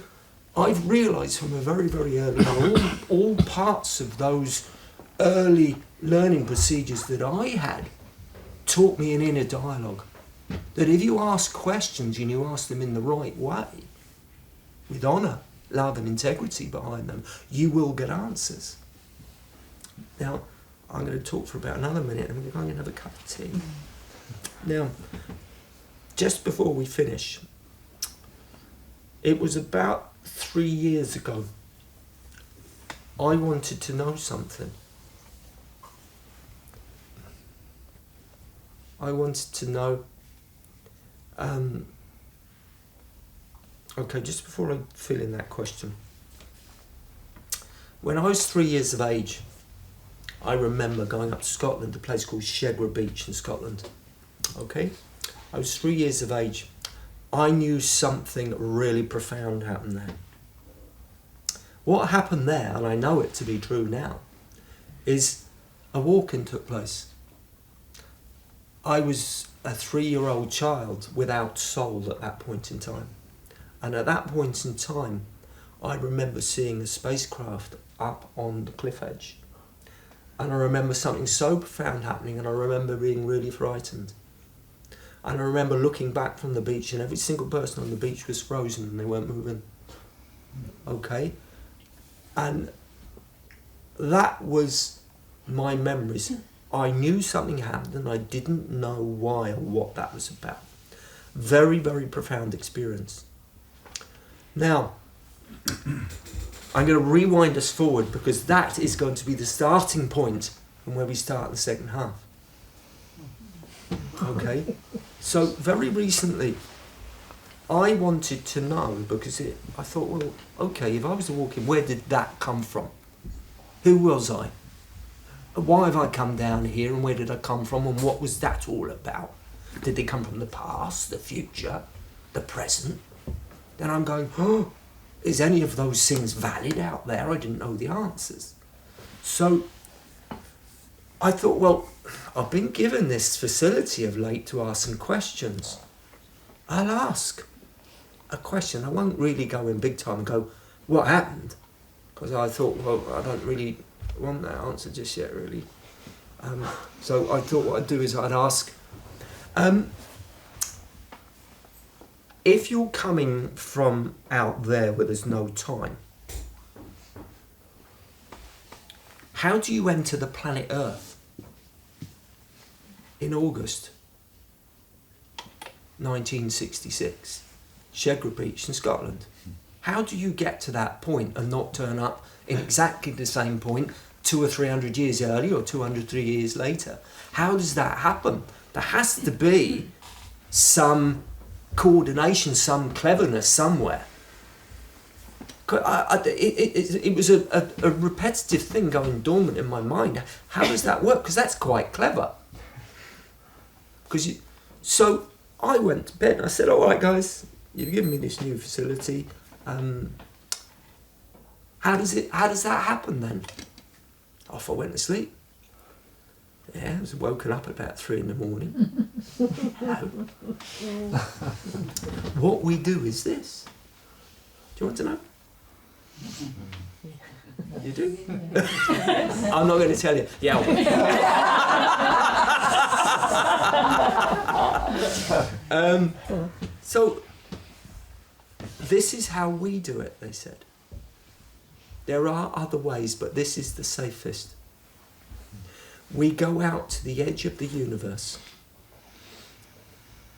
I've realised from a very, very early on, all parts of those early learning procedures that I had taught me an inner dialogue. That if you ask questions and you ask them in the right way, with honour, love and integrity behind them, you will get answers. Now, I'm going to talk for about another minute and we're going to have a cup of tea. Now, just before we finish, it was about 3 years ago, I wanted to know something. I wanted to know, okay, just before I fill in that question. When I was 3 years of age, I remember going up to Scotland, a place called Shegra Beach in Scotland. Okay? I was 3 years of age. I knew something really profound happened there. What happened there, and I know it to be true now, is a walk-in took place. I was a 3-year-old child without soul at that point in time. And at that point in time, I remember seeing a spacecraft up on the cliff edge. And I remember something so profound happening, and I remember being really frightened. And I remember looking back from the beach, and every single person on the beach was frozen and they weren't moving. Okay? And that was my memories. I knew something happened and I didn't know why or what that was about. Very, very profound experience. Now, I'm going to rewind us forward because that is going to be the starting point from where we start the second half. Okay? So very recently, I wanted to know, because I thought, well, okay, if I was to walk in, where did that come from? Who was I? Why have I come down here, and where did I come from, and what was that all about? Did they come from the past, the future, the present? Then I'm going, oh, is any of those things valid out there? I didn't know the answers. So I thought, well, I've been given this facility of late to ask some questions. I'll ask a question. I won't really go in big time and go, what happened? Because I thought, well, I don't really want that answer just yet, really. So I thought what I'd do is I'd ask, if you're coming from out there where there's no time, how do you enter the planet Earth in August 1966, Shegra Beach in Scotland? How do you get to that point and not turn up in exactly the same point 200 or 300 years earlier or 203 years later? How does that happen? There has to be some coordination, some cleverness somewhere. It was a repetitive thing going dormant in my mind. How does that work? Because that's quite clever. So I went to bed and I said, all right, guys, you've given me this new facility. How does that happen then? Off I went to sleep. Yeah, I was woken up at about 3 in the morning. Hello. What we do is this. Do you want to know? You do? I'm not going to tell you. Yeah. So this is how we do it, they said. There are other ways, but this is the safest. We go out to the edge of the universe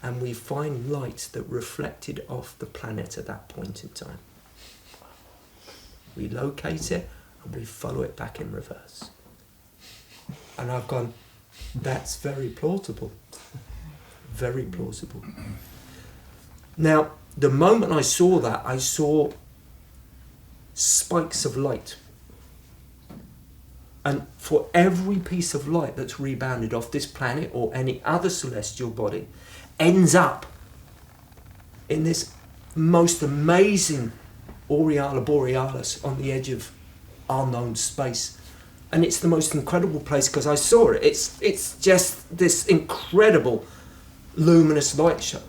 and we find light that reflected off the planet at that point in time. We locate it and we follow it back in reverse. And I've gone, that's very plausible. Very plausible. Now, the moment I saw that, I saw spikes of light. And for every piece of light that's rebounded off this planet or any other celestial body, ends up in this most amazing Aureala Borealis on the edge of unknown space. And it's the most incredible place because I saw it. It's just this incredible luminous light show.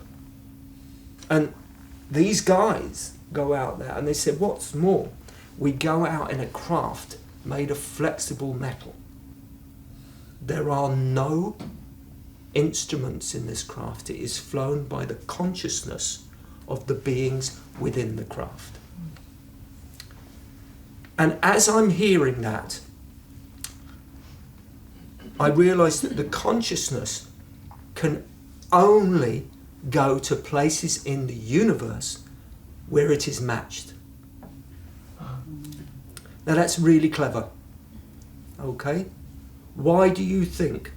And these guys go out there and they said, what's more, we go out in a craft made of flexible metal. There are no instruments in this craft. It is flown by the consciousness of the beings within the craft. And as I'm hearing that, I realise that the consciousness can only go to places in the universe where it is matched. Now that's really clever. Okay? Why do you think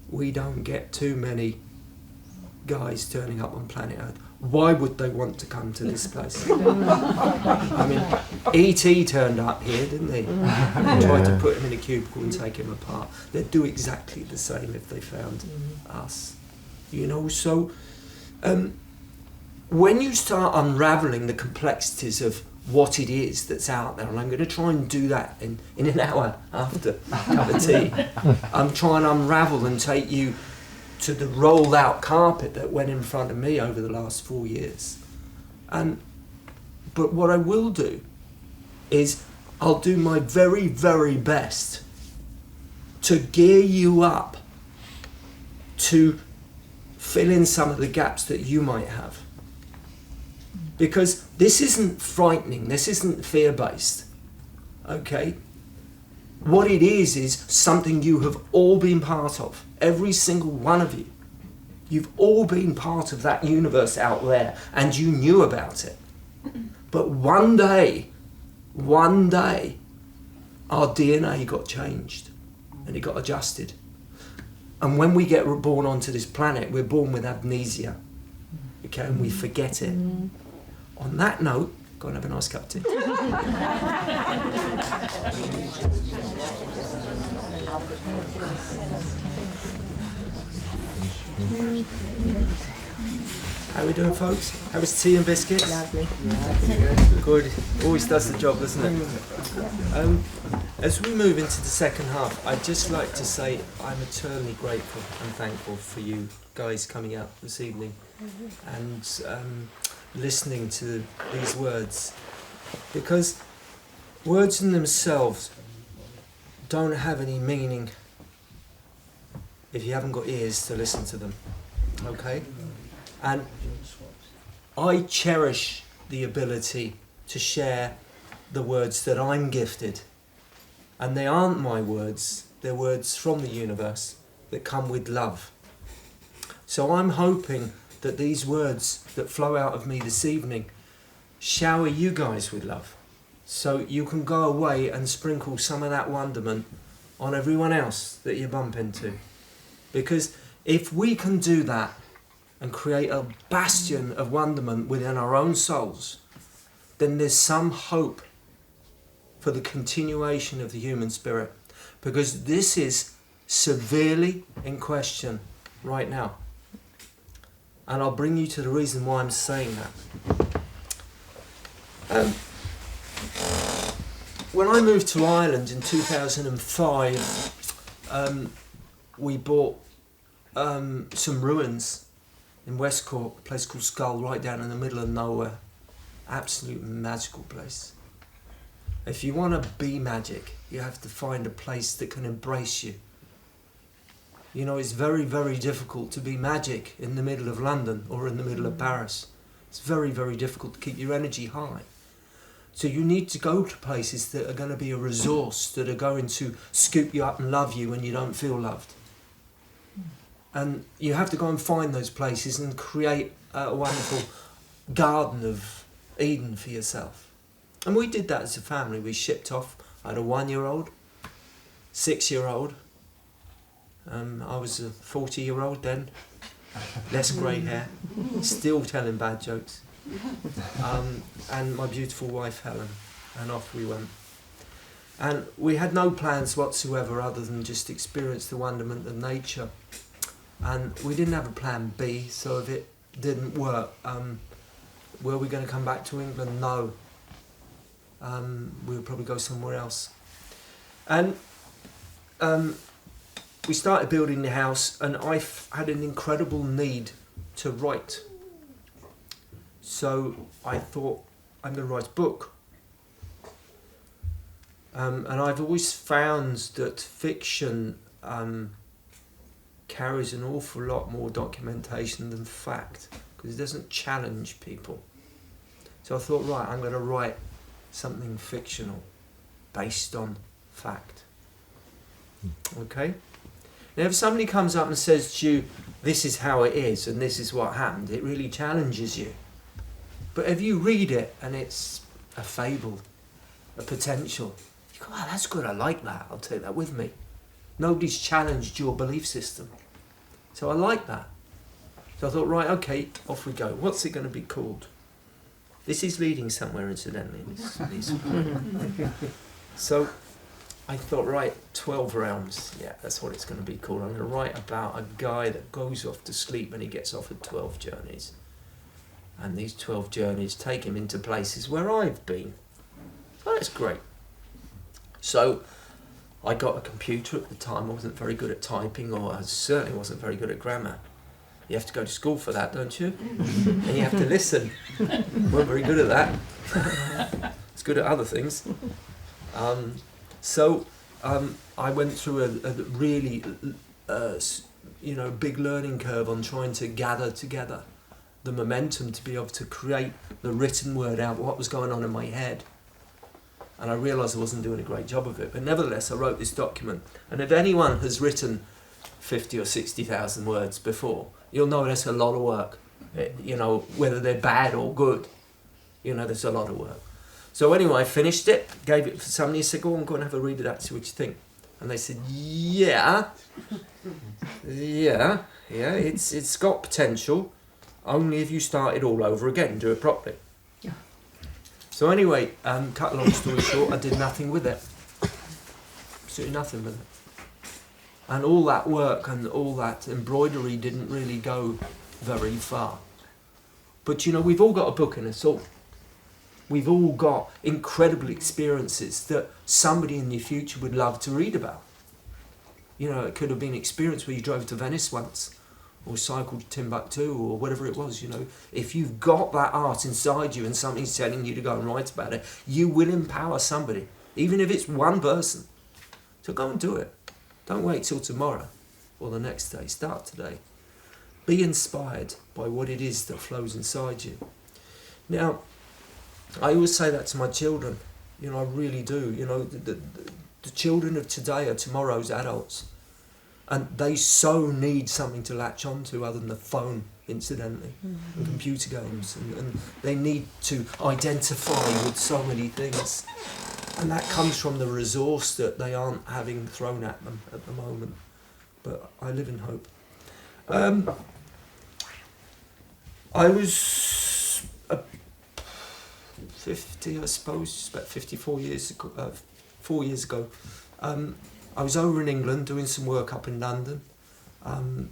we don't get too many guys turning up on planet Earth? Why would they want to come to this place? I mean, E.T. turned up here, didn't they? Tried to put him in a cubicle and take him apart. They'd do exactly the same if they found us. You know, so when you start unravelling the complexities of what it is that's out there, and I'm going to try and do that in an hour after a cup of tea. I'm trying to unravel and take you to the rolled out carpet that went in front of me over the last 4 years. But what I will do is I'll do my very, very best to gear you up to fill in some of the gaps that you might have. Because this isn't frightening, this isn't fear-based, okay? What it is something you have all been part of, every single one of you. You've all been part of that universe out there, and you knew about it. But one day, one day our DNA got changed and it got adjusted. And when we get born onto this planet, we're born with amnesia. Okay, and we forget it. On that note, go and have a nice cup of tea. How are we doing, folks? How was tea and biscuits? Lovely. Good. Always does the job, doesn't it? As we move into the second half, I'd just like to say I'm eternally grateful and thankful for you guys coming out this evening and listening to these words, because words in themselves don't have any meaning if you haven't got ears to listen to them. Okay? And I cherish the ability to share the words that I'm gifted. And they aren't my words, they're words from the universe that come with love. So I'm hoping that these words that flow out of me this evening shower you guys with love. So you can go away and sprinkle some of that wonderment on everyone else that you bump into. Because if we can do that, and create a bastion of wonderment within our own souls, then there's some hope for the continuation of the human spirit. Because this is severely in question right now. And I'll bring you to the reason why I'm saying that. When I moved to Ireland in 2005, we bought some ruins in West Cork, a place called Skull, right down in the middle of nowhere. Absolute magical place. If you want to be magic, you have to find a place that can embrace you. You know, it's very, very difficult to be magic in the middle of London or in the middle of Paris. It's very, very difficult to keep your energy high. So you need to go to places that are going to be a resource, that are going to scoop you up and love you when you don't feel loved. And you have to go and find those places and create a wonderful garden of Eden for yourself. And we did that as a family. We shipped off. I had a 1-year-old, 6-year-old. I was a 40-year-old then, less grey hair, still telling bad jokes. And my beautiful wife Helen, and off we went. And we had no plans whatsoever other than just experience the wonderment of nature. And we didn't have a plan B, so if it didn't work, were we going to come back to England? No. We would probably go somewhere else. And we started building the house, and I had an incredible need to write. So I thought, I'm going to write a book. And I've always found that fiction carries an awful lot more documentation than fact, because it doesn't challenge people. So I thought, right, I'm going to write something fictional based on fact. Okay? Now if somebody comes up and says to you, this is how it is and this is what happened, it really challenges you. But if you read it and it's a fable, a potential, you go, oh, that's good, I like that, I'll take that with me. Nobody's challenged your belief system. So I like that. So I thought, right, okay, off we go. What's it going to be called? This is leading somewhere, incidentally. So I thought, right, 12 Realms. Yeah, that's what it's going to be called. I'm going to write about a guy that goes off to sleep and he gets offered 12 journeys. And these 12 journeys take him into places where I've been. So that's great. So I got a computer at the time. I wasn't very good at typing, or I certainly wasn't very good at grammar. You have to go to school for that, don't you? And you have to listen. Weren't very good at that. It's good at other things. So I went through a really, big learning curve on trying to gather together the momentum to be able to create the written word out, what was going on in my head. And I realised I wasn't doing a great job of it. But nevertheless, I wrote this document. And if anyone has written 50 or 60,000 words before, you'll know that's a lot of work. Whether they're bad or good, there's a lot of work. So anyway, I finished it, gave it to somebody, said, go on, have a read of that, see what you think. And they said, yeah, it's got potential, only if you start it all over again, do it properly. Yeah. So anyway, cut a long story short, I did nothing with it. Absolutely nothing with it. And all that work and all that embroidery didn't really go very far. But we've all got a book in us all. We've all got incredible experiences that somebody in the future would love to read about. It could have been an experience where you drove to Venice once, or cycled to Timbuktu, or whatever it was, If you've got that art inside you and somebody's telling you to go and write about it, you will empower somebody, even if it's one person. So go and do it. Don't wait till tomorrow or the next day. Start today. Be inspired by what it is that flows inside you. Now, I always say that to my children. I really do. The children of today are tomorrow's adults. And they so need something to latch onto other than the phone, incidentally, and computer games. And they need to identify with so many things. And that comes from the resource that they aren't having thrown at them at the moment. But I live in hope. I was 50, I suppose, about 54 years ago, 4 years ago. I was over in England doing some work up in London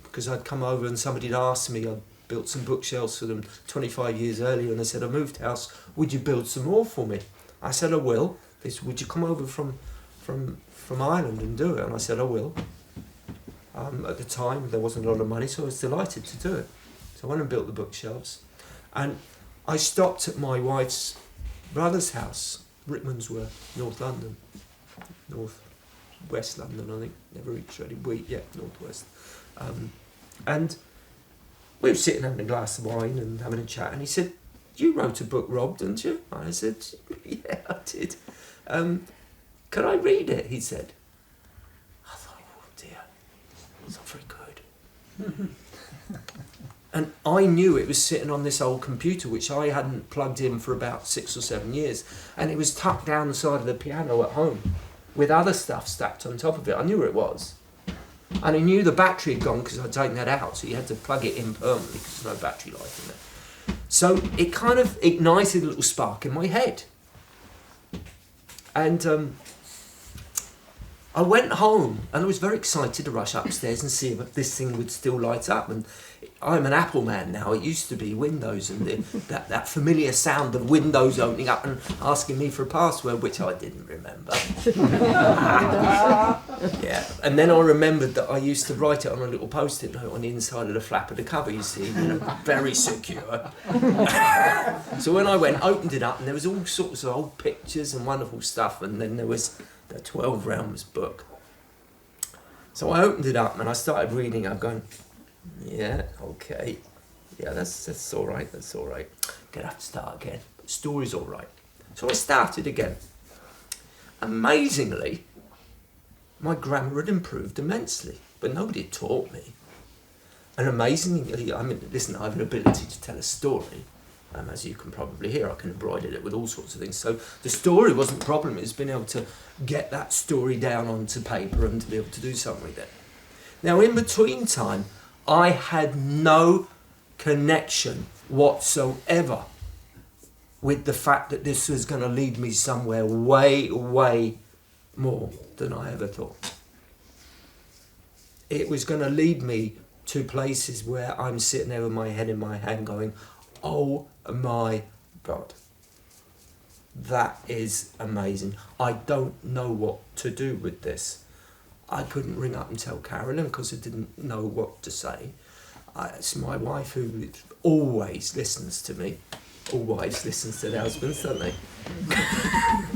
because I'd come over and somebody had asked me, I'd built some bookshelves for them 25 years earlier, and they said, I moved house, would you build some more for me? I said, I will. They said, would you come over from Ireland and do it? And I said, I will. At the time, there wasn't a lot of money, so I was delighted to do it. So I went and built the bookshelves. And I stopped at my wife's brother's house, Rickmansworth, North London. West London, I think. Never reached Ryde Library, northwest. And we were sitting having a glass of wine and having a chat, and he said, you wrote a book, Rob, didn't you? I said, yeah, I did. Can I read it? He said. I thought, oh dear, it's not very good. And I knew it was sitting on this old computer, which I hadn't plugged in for about 6 or 7 years, and it was tucked down the side of the piano at home with other stuff stacked on top of it. I knew where it was. And I knew the battery had gone because I'd taken that out, so you had to plug it in permanently because there's no battery life in there. So it kind of ignited a little spark in my head. And I went home and I was very excited to rush upstairs and see if this thing would still light up. And I'm an Apple man now. It used to be Windows, and that familiar sound of Windows opening up and asking me for a password, which I didn't remember. Yeah, and then I remembered that I used to write it on a little post-it note on the inside of the flap of the cover, you see, very secure. So when I went, opened it up, and there was all sorts of old pictures and wonderful stuff, and then there was the 12 Realms book. So I opened it up and I started reading. I'm going, yeah, okay, yeah, that's all right, that's all right. Gonna have to start again. But the story's all right. So I started again. Amazingly, my grammar had improved immensely, but nobody had taught me. And amazingly, I mean, listen, I have an ability to tell a story. As you can probably hear, I can embroider it with all sorts of things. So the story wasn't the problem, it was being able to get that story down onto paper and to be able to do something with it. Now, in between time, I had no connection whatsoever with the fact that this was going to lead me somewhere way, way more than I ever thought. It was going to lead me to places where I'm sitting there with my head in my hand going, oh my God, that is amazing. I don't know what to do with this. I couldn't ring up and tell Carolyn because I didn't know what to say. It's my wife who always listens to me. All wives listen to their husbands, don't they?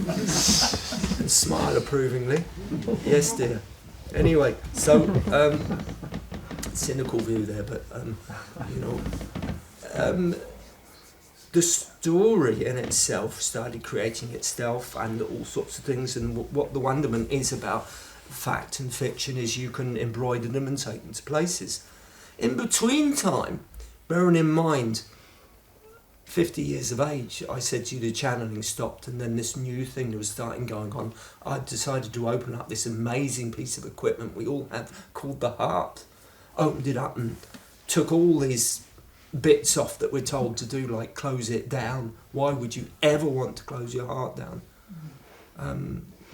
And smile approvingly. Yes, dear. Anyway, so, cynical view there, but, the story in itself started creating itself and all sorts of things, and what the wonderment is about fact and fiction is you can embroider them and take them to places. In between time, bearing in mind, 50 years of age, I said to you the channeling stopped, and then this new thing that was starting going on, I decided to open up this amazing piece of equipment we all have called the heart. Opened it up and took all these bits off that we're told to do, like close it down. Why would you ever want to close your heart down?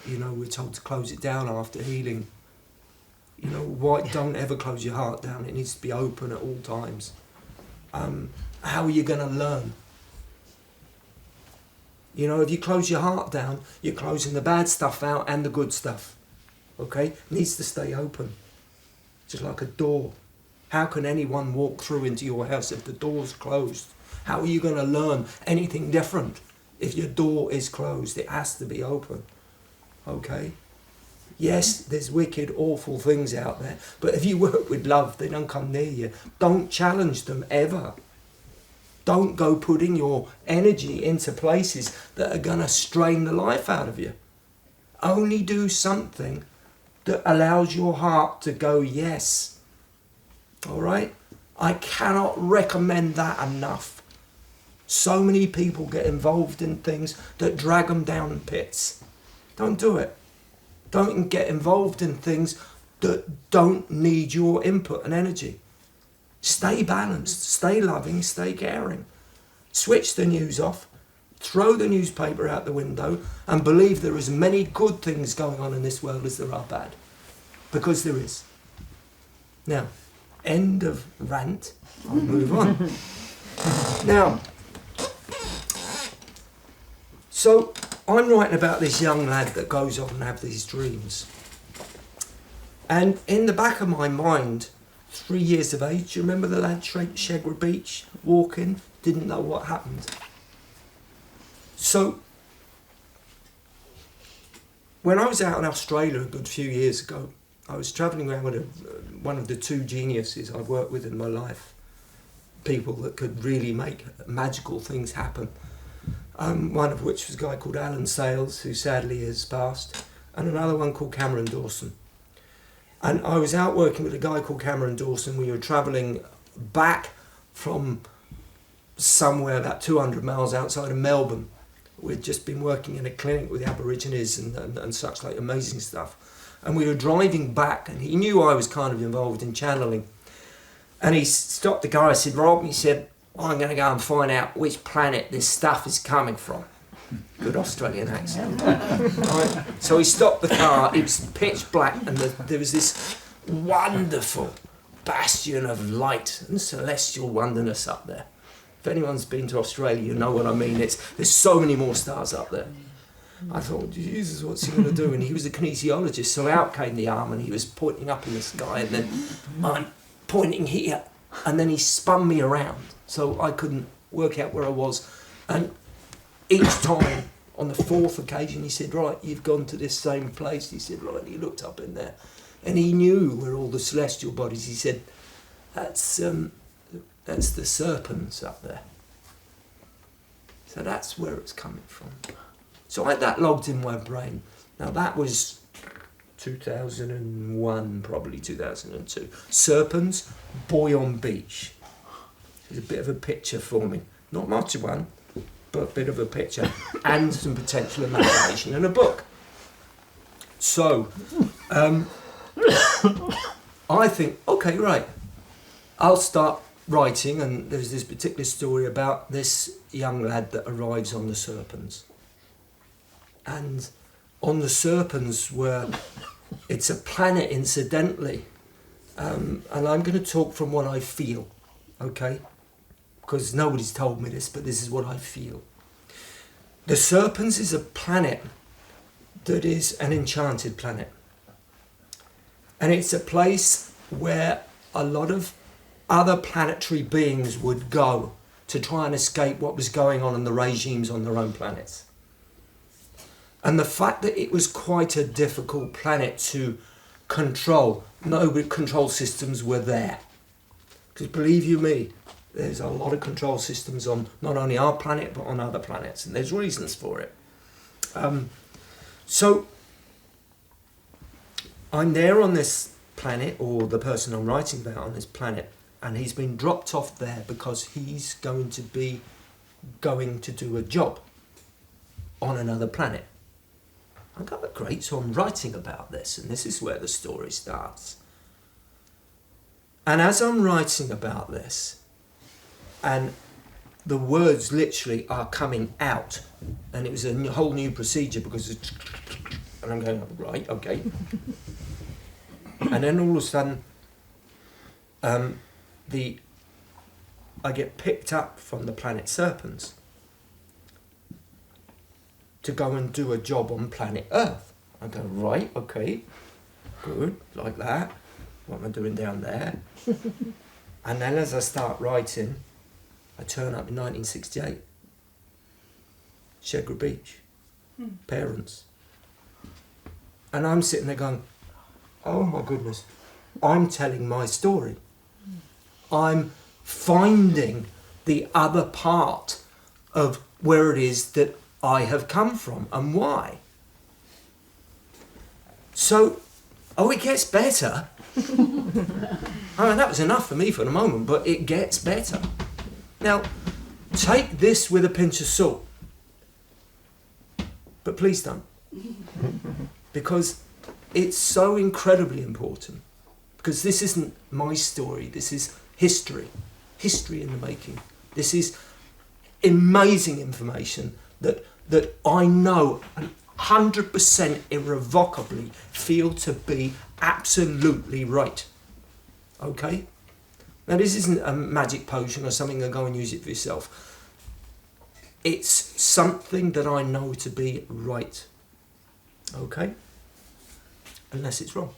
You know, we're told to close it down after healing. You know, why don't ever close your heart down? It needs to be open at all times. How are you going to learn? You know, if you close your heart down, you're closing the bad stuff out and the good stuff. Okay? It needs to stay open. Just like a door. How can anyone walk through into your house if the door's closed? How are you going to learn anything different if your door is closed? It has to be open. Okay? Yes, there's wicked, awful things out there, but if you work with love, they don't come near you. Don't challenge them ever. Don't go putting your energy into places that are going to strain the life out of you. Only do something that allows your heart to go yes. All right? I cannot recommend that enough. So many people get involved in things that drag them down pits. Don't do it. Don't get involved in things that don't need your input and energy. Stay balanced, stay loving, stay caring. Switch the news off, throw the newspaper out the window, and believe there are as many good things going on in this world as there are bad. Because there is. Now, end of rant. I'll move on. Now, so I'm writing about this young lad that goes off and have these dreams. And in the back of my mind, 3 years of age, do you remember the lad Shegra Beach, walking, didn't know what happened? So, when I was out in Australia a good few years ago, I was travelling around with one of the two geniuses I've worked with in my life. People that could really make magical things happen. One of which was a guy called Alan Sales, who sadly has passed, and another one called Cameron Dawson. And I was out working with a guy called Cameron Dawson. We were travelling back from somewhere about 200 miles outside of Melbourne. We'd just been working in a clinic with the Aborigines and such, like amazing stuff. And we were driving back, and he knew I was kind of involved in channeling. And he stopped the car. I said, Rob, he said, I'm going to go and find out which planet this stuff is coming from. Good Australian accent. Right. So he stopped the car. It was pitch black, and there was this wonderful bastion of light and celestial wonderness up there. If anyone's been to Australia, you know what I mean. There's so many more stars up there. I thought, Jesus, what's he going to do? And he was a kinesiologist, so out came the arm, and he was pointing up in the sky, and then I'm pointing here, and then he spun me around, so I couldn't work out where I was. And each time, on the fourth occasion, he said, right, you've gone to this same place. He said, right, and he looked up in there, and he knew where all the celestial bodies. He said, that's the serpents up there. So that's where it's coming from. So I had that logged in my brain. Now that was 2001, probably 2002. Serpents, boy on beach. There's a bit of a picture for me. Not much of one, but a bit of a picture. And some potential imagination in a book. So, I think, okay, right. I'll start writing, and there's this particular story about this young lad that arrives on the Serpents. And on the Serpents, where it's a planet incidentally, and I'm going to talk from what I feel, okay? Because nobody's told me this, but this is what I feel. The Serpents is a planet that is an enchanted planet. And it's a place where a lot of other planetary beings would go to try and escape what was going on in the regimes on their own planets. And the fact that it was quite a difficult planet to control, no control systems were there. Because believe you me, there's a lot of control systems on not only our planet, but on other planets. And there's reasons for it. So I'm there on this planet, or the person I'm writing about on this planet, and he's been dropped off there because he's going to be going to do a job on another planet. I go, great, so I'm writing about this, and this is where the story starts. And as I'm writing about this, and the words literally are coming out, and it was a whole new procedure because it's, and I'm going, right, okay. And then all of a sudden, I get picked up from the planet Serpents to go and do a job on planet Earth. I go, right, okay, good, like that. What am I doing down there? And then as I start writing, I turn up in 1968. Shegra Beach. Parents. And I'm sitting there going, oh my goodness, I'm telling my story. I'm finding the other part of where it is that I have come from and why. So, it gets better. I mean, that was enough for me for the moment, but it gets better. Now, take this with a pinch of salt. But please don't. Because it's so incredibly important. Because this isn't my story, this is history. History in the making. This is amazing information that I know 100% irrevocably feel to be absolutely right. Okay? Now this isn't a magic potion or something and go and use it for yourself. It's something that I know to be right. Okay? Unless it's wrong.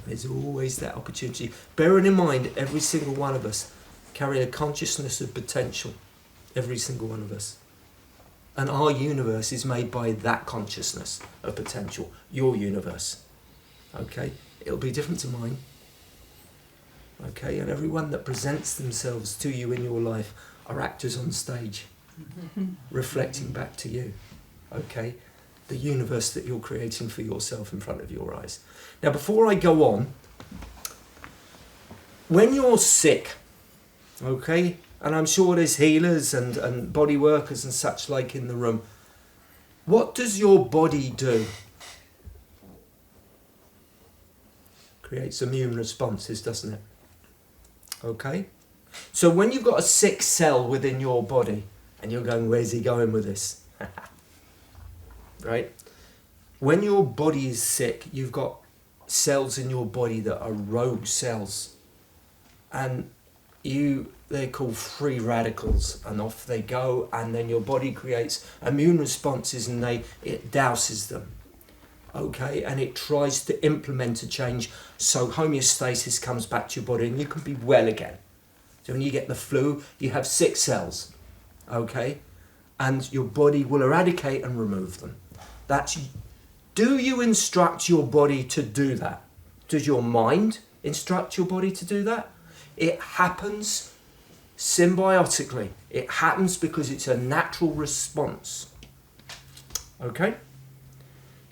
There's always that opportunity. Bearing in mind, every single one of us carry a consciousness of potential. Every single one of us. And our universe is made by that consciousness of potential. Your universe. Okay? It'll be different to mine. Okay? And everyone that presents themselves to you in your life are actors on stage. Reflecting back to you. Okay? The universe that you're creating for yourself in front of your eyes. Now, before I go on, when you're sick, okay, and I'm sure there's healers and body workers and such like in the room, what does your body do? Creates immune responses, doesn't it? Okay? So when you've got a sick cell within your body, and you're going, where's he going with this? Right? When your body is sick, you've got cells in your body that are rogue cells. And they're called free radicals, and off they go, and then your body creates immune responses and it douses them. Okay, and it tries to implement a change so homeostasis comes back to your body and you can be well again. So when you get the flu, you have sick cells. Okay, and your body will eradicate and remove them. Do you instruct your body to do that? Does your mind instruct your body to do that? It happens symbiotically. It happens because it's a natural response. Okay?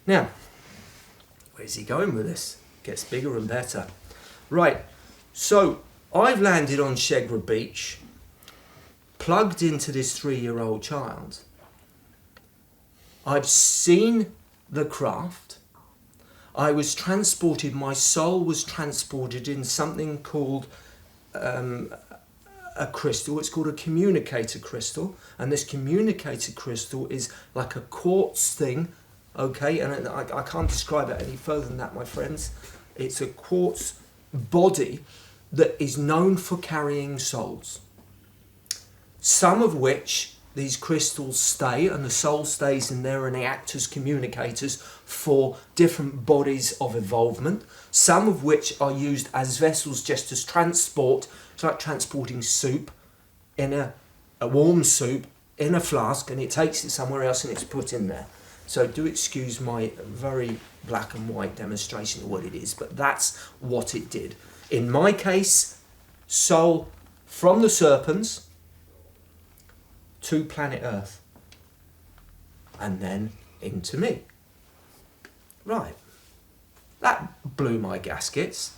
Now, where's he going with this? Gets bigger and better. Right, so I've landed on Shegra Beach, plugged into this 3-year-old child. I've seen the craft. I was transported, my soul was transported in something called a crystal. It's called a communicator crystal. And this communicator crystal is like a quartz thing, okay? And I can't describe it any further than that, my friends. It's a quartz body that is known for carrying souls. Some of which these crystals stay, and the soul stays in there, and they act as communicators for different bodies of evolvement, some of which are used as vessels just as transport. It's like transporting soup in a warm soup in a flask, and it takes it somewhere else and it's put in there. So do excuse my very black and white demonstration of what it is, but that's what it did. In my case, soul from the serpents to planet Earth, and then into me. Right, that blew my gaskets.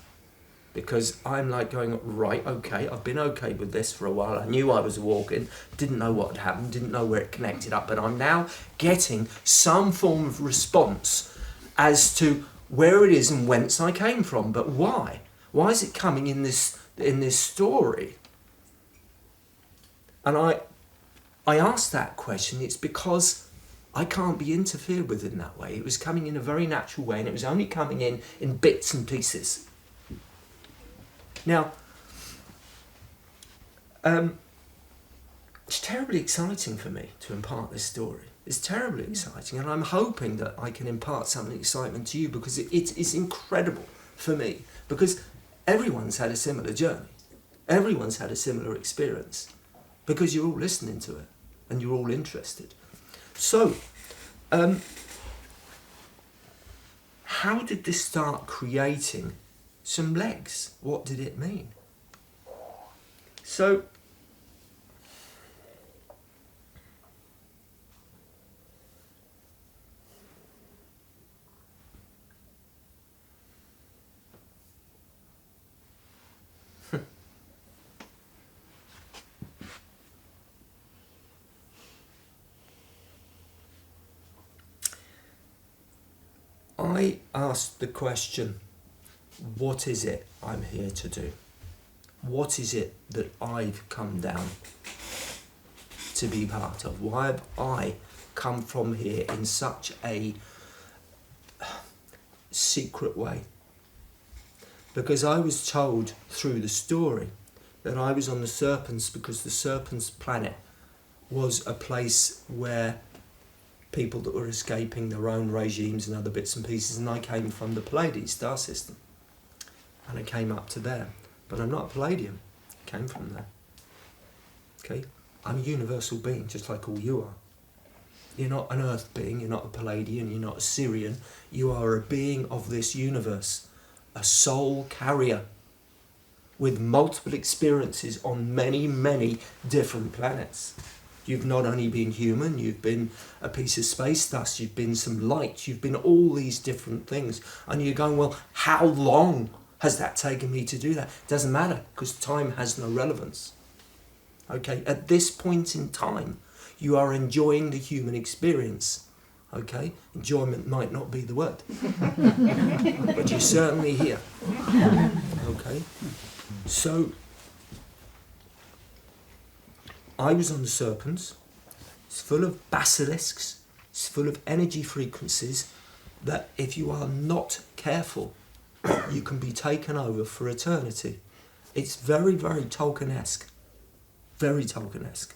because I'm like going, right, okay, I've been okay with this for a while. I knew I was walking, didn't know what had happened, didn't know where it connected up, but I'm now getting some form of response as to where it is and whence I came from. But why? Why is it coming in this story? And I asked that question. It's because I can't be interfered with in that way. It was coming in a very natural way, and it was only coming in bits and pieces. Now, it's terribly exciting for me to impart this story. It's terribly exciting, and I'm hoping that I can impart some excitement to you, because it's incredible for me, because everyone's had a similar journey. Everyone's had a similar experience, because you're all listening to it and you're all interested. So, how did this start creating some legs? What did it mean? So, I asked the question, what is it I'm here to do? What is it that I've come down to be part of? Why have I come from here in such a secret way? Because I was told through the story that I was on the Serpents because the Serpents planet was a place where people that were escaping their own regimes and other bits and pieces, and I came from the Pleiades star system, and I came up to there. But I'm not a Palladium, I came from there. Okay, I'm a universal being, just like all you are. You're not an Earth being, you're not a Palladian, you're not a Syrian. You are a being of this universe, a soul carrier with multiple experiences on many, many different planets. You've not only been human, you've been a piece of space dust, you've been some light, you've been all these different things. And you're going, well, how long has that taken me to do that? It doesn't matter, because time has no relevance. Okay, at this point in time, you are enjoying the human experience. Okay, enjoyment might not be the word, but you're certainly here. Okay, so I was on the Serpents. It's full of basilisks. It's full of energy frequencies that if you are not careful, you can be taken over for eternity. It's very, very Tolkien-esque. Very Tolkien-esque.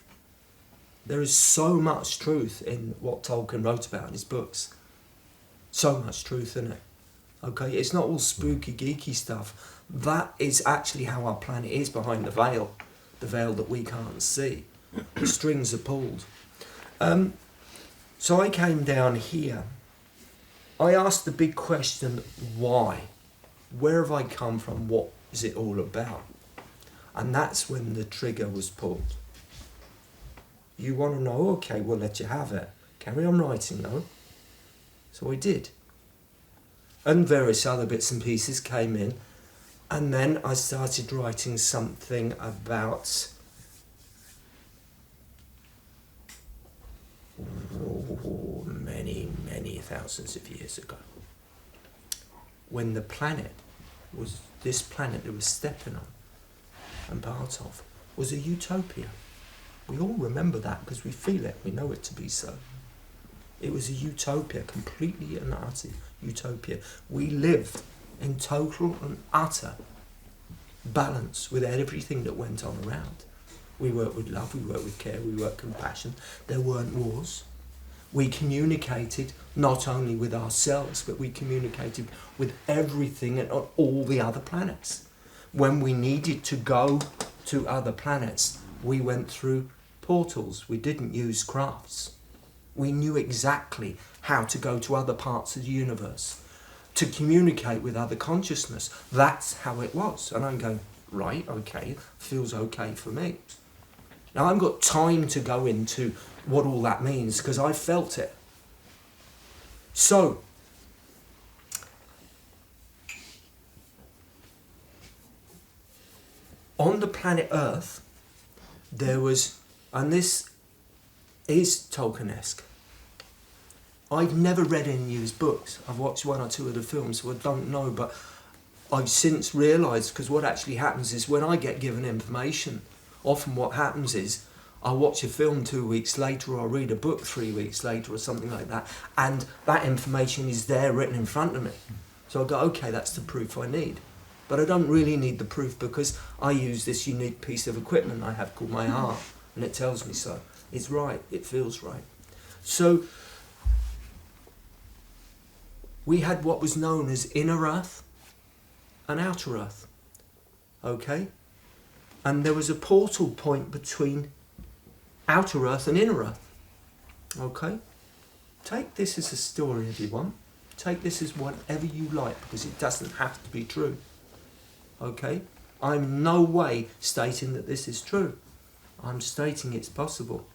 There is so much truth in what Tolkien wrote about in his books. So much truth in it. Okay, it's not all spooky, geeky stuff. That is actually how our planet is behind the veil that we can't see. The strings are pulled. So I came down here. I asked the big question, why? Where have I come from? What is it all about? And that's when the trigger was pulled. You want to know? Okay, we'll let you have it. Carry on writing, though. So I did. And various other bits and pieces came in. And then I started writing something about many, many thousands of years ago, when the planet was, this planet that we're stepping on and part of, was a utopia. We all remember that because we feel it, we know it to be so. It was a utopia, completely and utter utopia. We lived in total and utter balance with everything that went on around. We worked with love, we worked with care, we worked with compassion. There weren't wars. We communicated not only with ourselves, but we communicated with everything and on all the other planets. When we needed to go to other planets, we went through portals. We didn't use crafts. We knew exactly how to go to other parts of the universe, to communicate with other consciousness. That's how it was. And I'm going, right, okay, feels okay for me. Now, I haven't got time to go into what all that means because I felt it. So, planet Earth, there was, and this is Tolkien-esque. I've never read any of his books. I've watched one or two of the films, so I don't know, but I've since realised, because what actually happens is when I get given information, often what happens is I watch a film 2 weeks later, or I read a book 3 weeks later or something like that, and that information is there written in front of me. So I go, okay, that's the proof I need. But I don't really need the proof because I use this unique piece of equipment I have called my heart, and it tells me so. It's right, it feels right. So we had what was known as inner Earth and outer Earth, okay? And there was a portal point between outer Earth and inner Earth, okay? Take this as a story if you want. Take this as whatever you like, because it doesn't have to be true, okay? I'm in no way stating that this is true. I'm stating it's possible.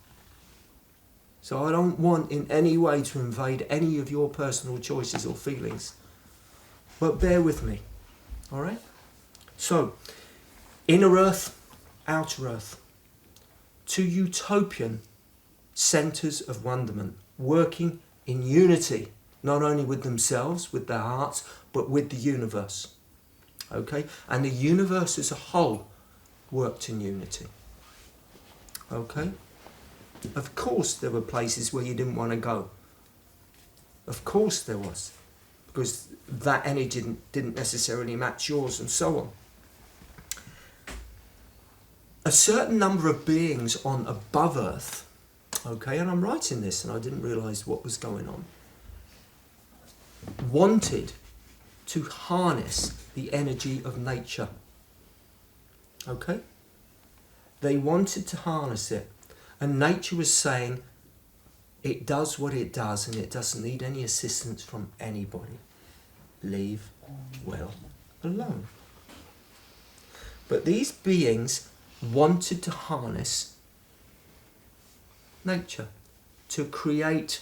So I don't want in any way to invade any of your personal choices or feelings. But bear with me, all right? So, inner Earth, outer Earth. Two utopian centres of wonderment, working in unity, not only with themselves, with their hearts, but with the universe. Okay? And the universe as a whole worked in unity. Okay? Of course there were places where you didn't want to go. Of course there was. Because that energy didn't necessarily match yours and so on. A certain number of beings on above Earth, okay, and I'm writing this and I didn't realise what was going on, wanted to harness the energy of nature. Okay? They wanted to harness it. And nature was saying, it does what it does and it doesn't need any assistance from anybody. Leave well alone. But these beings wanted to harness nature to create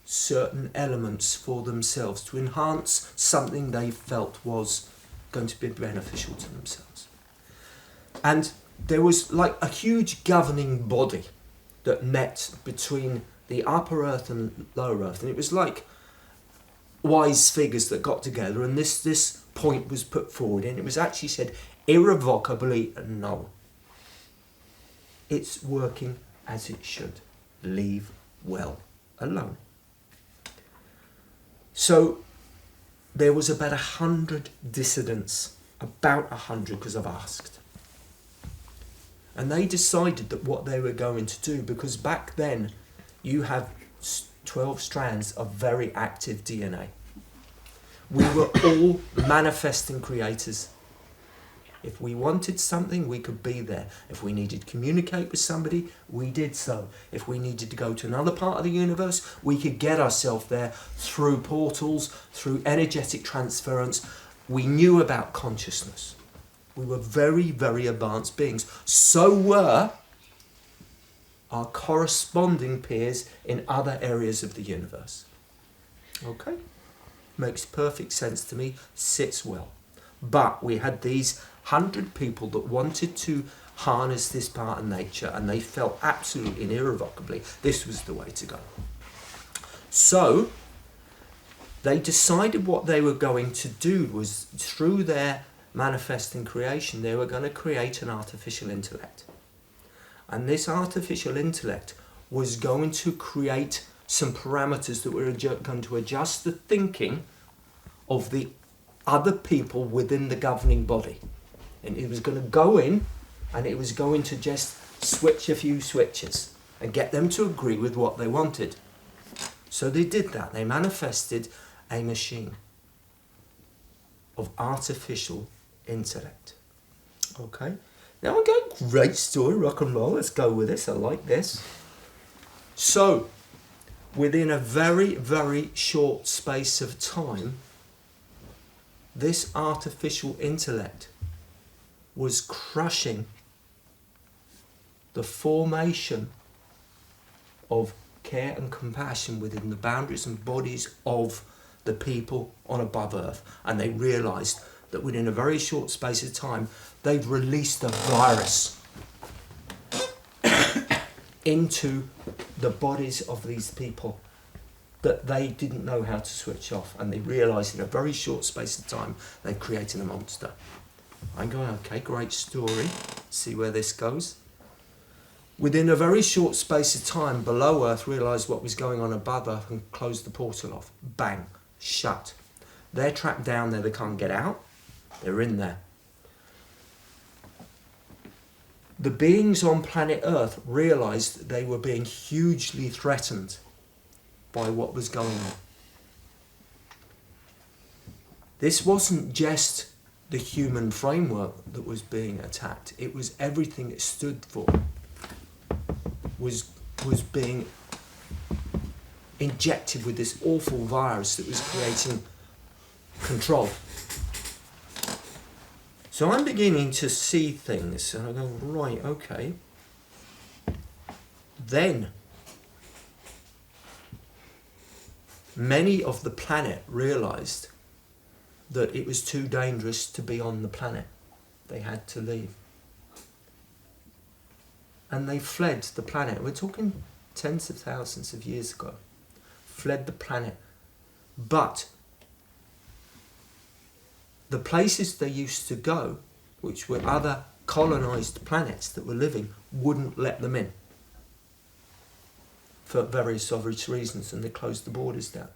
certain elements for themselves, to enhance something they felt was going to be beneficial to themselves. And there was like a huge governing body that met between the upper Earth and lower Earth, and it was like wise figures that got together, and this point was put forward, and it was actually said irrevocably no. It's working as it should. Leave well alone. So there was about 100 dissidents, about 100 because I've asked. And they decided that what they were going to do, because back then you have 12 strands of very active DNA. We were all manifesting creators. If we wanted something, we could be there. If we needed to communicate with somebody, we did so. If we needed to go to another part of the universe, we could get ourselves there through portals, through energetic transference. We knew about consciousness. We were very, very advanced beings. So were our corresponding peers in other areas of the universe. Okay? Makes perfect sense to me, sits well. But we had these 100 people that wanted to harness this part of nature, and they felt absolutely and irrevocably this was the way to go. So they decided what they were going to do was, through their manifesting creation, they were going to create an artificial intellect. And this artificial intellect was going to create some parameters that were going to adjust the thinking of the other people within the governing body. And it was going to go in and it was going to just switch a few switches and get them to agree with what they wanted. So they did that. They manifested a machine of artificial intellect. Okay? Now I'm going, great story, rock and roll, let's go with this, I like this. So, within a very, very short space of time, this artificial intellect was crushing the formation of care and compassion within the boundaries and bodies of the people on above Earth. And they realised that within a very short space of time, they've released a virus into the bodies of these people that they didn't know how to switch off, and they realised in a very short space of time they've created a monster. I'm going, okay, great story, see where this goes. Within a very short space of time, below Earth realised what was going on above Earth and closed the portal off. Bang, shut. They're trapped down there, they can't get out, they're in there. The beings on planet Earth realised they were being hugely threatened by what was going on. This wasn't just the human framework that was being attacked, it was everything it stood for was being injected with this awful virus that was creating control. So I'm beginning to see things and I go, right, okay. Then many of the planet realised that it was too dangerous to be on the planet. They had to leave. And they fled the planet. We're talking tens of thousands of years ago. Fled the planet. But the places they used to go, which were other colonised planets that were living, wouldn't let them in for various obvious reasons, and they closed the borders down.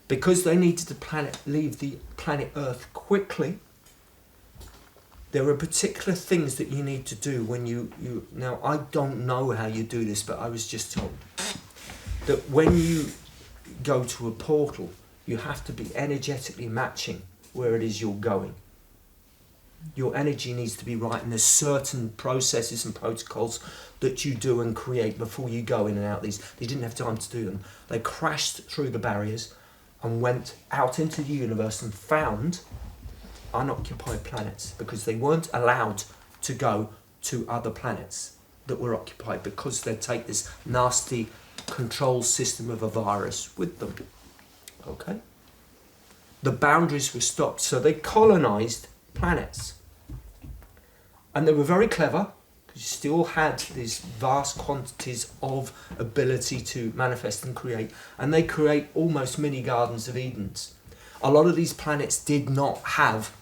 Because they needed to leave the planet Earth quickly, there are particular things that you need to do when you now I don't know how you do this, but I was just told that when you go to a portal, you have to be energetically matching where it is you're going. Your energy needs to be right, and there's certain processes and protocols that you do and create before you go in and out these. They didn't have time to do them. They crashed through the barriers and went out into the universe and found unoccupied planets, because they weren't allowed to go to other planets that were occupied because they'd take this nasty control system of a virus with them. Okay? The boundaries were stopped, so they colonised planets. And they were very clever, because you still had these vast quantities of ability to manifest and create, and they create almost mini gardens of Edens. A lot of these planets did not have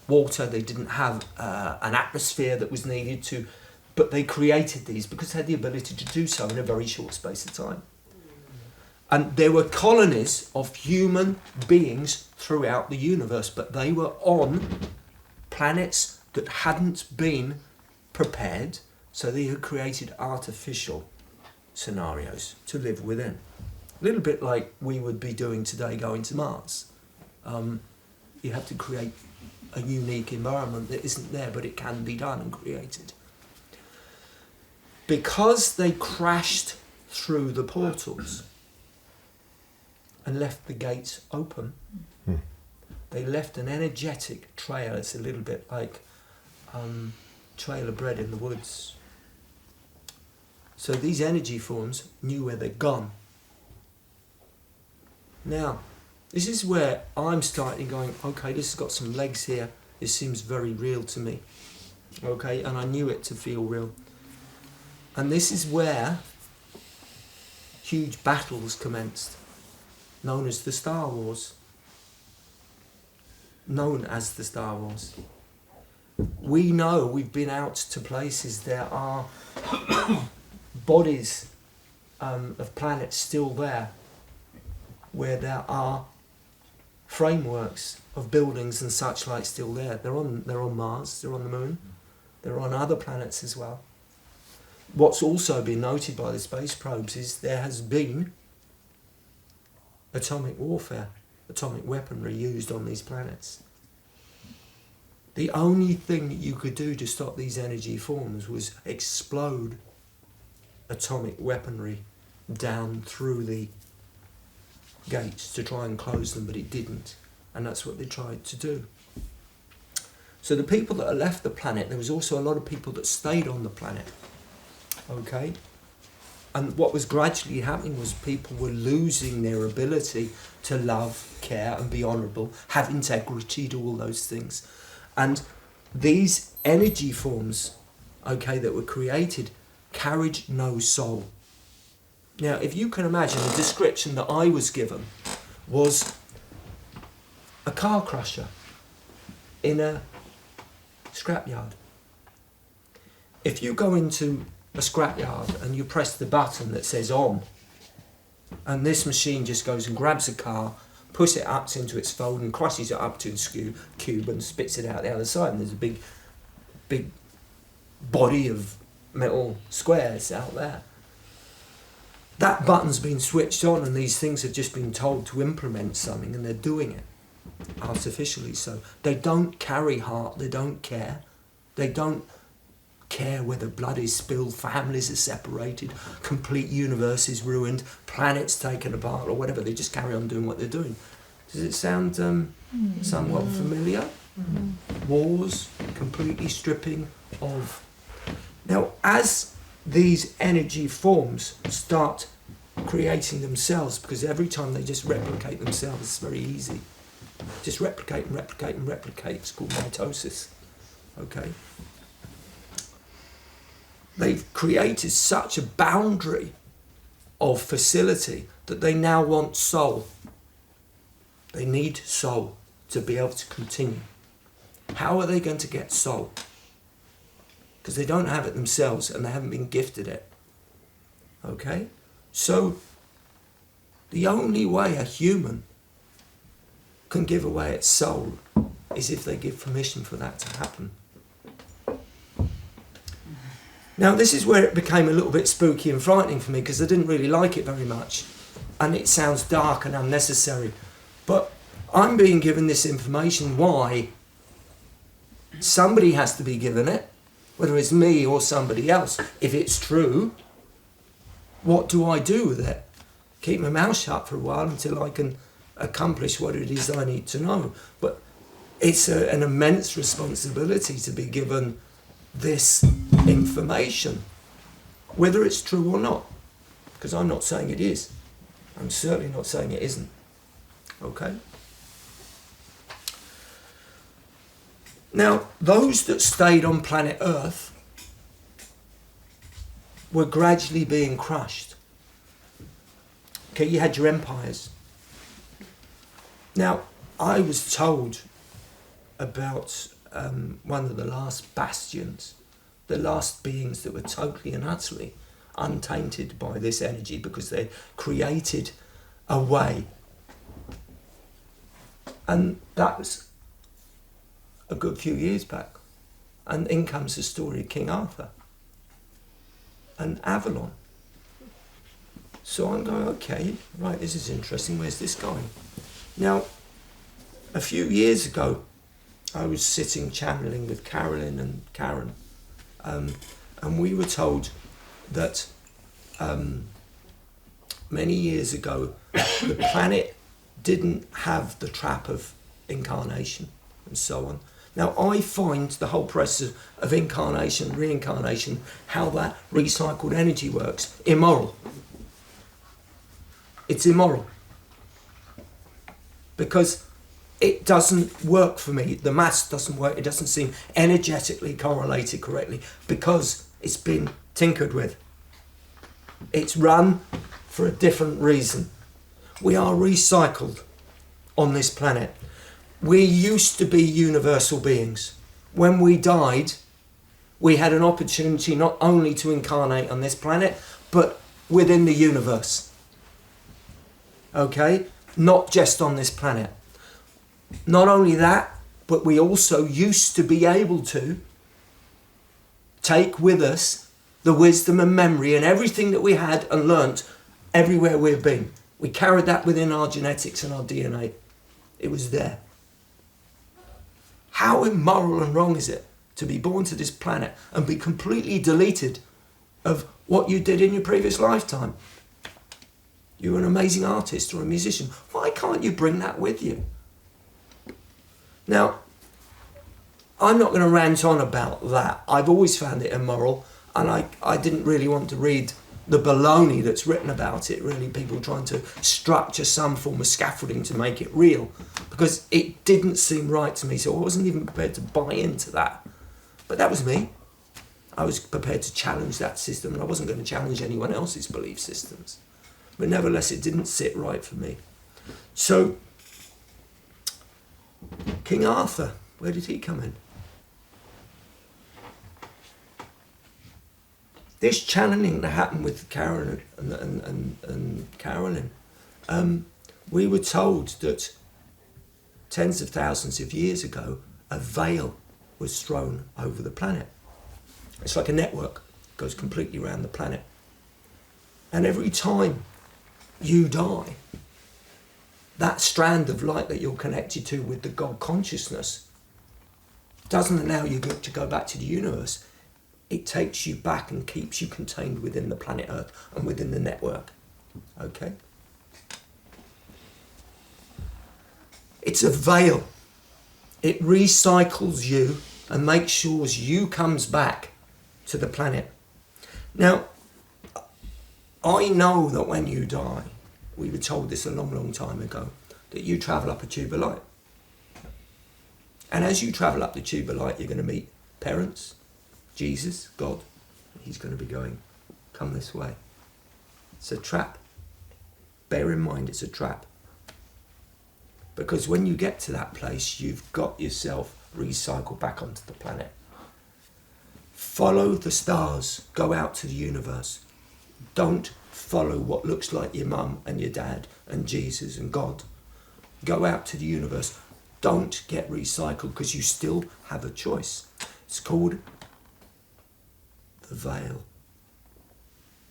water, they didn't have an atmosphere that was needed to, but they created these because they had the ability to do so in a very short space of time. And there were colonies of human beings throughout the universe, but they were on planets that hadn't been prepared, so they had created artificial scenarios to live within. A little bit like we would be doing today, going to Mars. You have to create a unique environment that isn't there, but it can be done and created. Because they crashed through the portals and left the gates open, they left an energetic trail. It's a little bit like trail of bread in the woods. So these energy forms knew where they'd gone. Now, this is where I'm starting going, okay, this has got some legs here. This seems very real to me. Okay, and I knew it to feel real. And this is where huge battles commenced, known as the Star Wars. Known as the Star Wars. We know, we've been out to places, there are bodies of planets still there, where there are frameworks of buildings and such like still there. They're on Mars, they're on the Moon, they're on other planets as well. What's also been noted by the space probes is there has been atomic warfare, atomic weaponry used on these planets. The only thing that you could do to stop these energy forms was explode atomic weaponry down through the gates to try and close them, but it didn't, and that's what they tried to do. So the people that left the planet, there was also a lot of people that stayed on the planet. Okay, And what was gradually happening was people were losing their ability to love, care and be honourable, have integrity, do all those things. And these energy forms, okay, that were created carried no soul. Now, if you can imagine, the description that I was given was a car crusher in a scrapyard. If you go into a scrapyard and you press the button that says on, and this machine just goes and grabs a car, puts it up into its fold and crushes it up to its cube and spits it out the other side, and there's a big body of metal squares out there. That button's been switched on and these things have just been told to implement something, and they're doing it artificially. So they don't carry heart, they don't care. They don't care whether blood is spilled, families are separated, complete universe is ruined, planets taken apart or whatever. They just carry on doing what they're doing. Does it sound somewhat familiar? Wars, completely stripping of... Now, as these energy forms start creating themselves, because every time they just replicate themselves, it's very easy. Just replicate and replicate and replicate. It's called mitosis. Okay? They've created such a boundary of facility that they now want soul. They need soul to be able to continue. How are they going to get soul? Because they don't have it themselves and they haven't been gifted it. Okay? So, the only way a human can give away its soul is if they give permission for that to happen. Now, this is where it became a little bit spooky and frightening for me, because I didn't really like it very much. And it sounds dark and unnecessary. But I'm being given this information. Why? Somebody has to be given it, whether it's me or somebody else. If it's true, what do I do with it? Keep my mouth shut for a while until I can accomplish what it is I need to know. But it's an immense responsibility to be given this information, whether it's true or not, because I'm not saying it is. I'm certainly not saying it isn't. Okay? Now, those that stayed on planet Earth were gradually being crushed. Okay, you had your empires. Now, I was told about one of the last bastions, the last beings that were totally and utterly untainted by this energy, because they created a way. And that was a good few years back. And in comes the story of King Arthur and Avalon. So I'm going, okay, right, this is interesting, where's this going? Now, a few years ago, I was sitting channeling with Carolyn and Karen, and we were told that many years ago the planet didn't have the trap of incarnation and so on. Now, I find the whole process of incarnation, reincarnation, how that recycled energy works, immoral. It's immoral. Because it doesn't work for me. The maths doesn't work. It doesn't seem energetically correlated correctly because it's been tinkered with. It's run for a different reason. We are recycled on this planet. We used to be universal beings. When we died, we had an opportunity not only to incarnate on this planet, but within the universe. Okay? Not just on this planet. Not only that, but we also used to be able to take with us the wisdom and memory and everything that we had and learnt everywhere we've been. We carried that within our genetics and our DNA. It was there. How immoral and wrong is it to be born to this planet and be completely deleted of what you did in your previous lifetime? You're an amazing artist or a musician. Why can't you bring that with you? Now, I'm not going to rant on about that. I've always found it immoral, and I didn't really want to read the baloney that's written about it, really, people trying to structure some form of scaffolding to make it real, because it didn't seem right to me, so I wasn't even prepared to buy into that. But that was me. I was prepared to challenge that system, and I wasn't going to challenge anyone else's belief systems. But nevertheless, it didn't sit right for me. So, King Arthur, where did he come in? This challenging that happened with Carolyn and Carolyn, we were told that tens of thousands of years ago, a veil was thrown over the planet. It's like a network, goes completely around the planet. And every time you die, that strand of light that you're connected to with the God consciousness doesn't allow you to go back to the universe. It takes you back and keeps you contained within the planet Earth and within the network. Okay? It's a veil. It recycles you and makes sure you comes back to the planet. Now, I know that when you die, we were told this a long, long time ago, that you travel up a tube of light. And as you travel up the tube of light, you're going to meet parents, Jesus, God. He's going to be going, come this way. It's a trap. Bear in mind it's a trap. Because when you get to that place, you've got yourself recycled back onto the planet. Follow the stars. Go out to the universe. Don't follow what looks like your mum and your dad and Jesus and God. Go out to the universe. Don't get recycled, because you still have a choice. It's called the veil.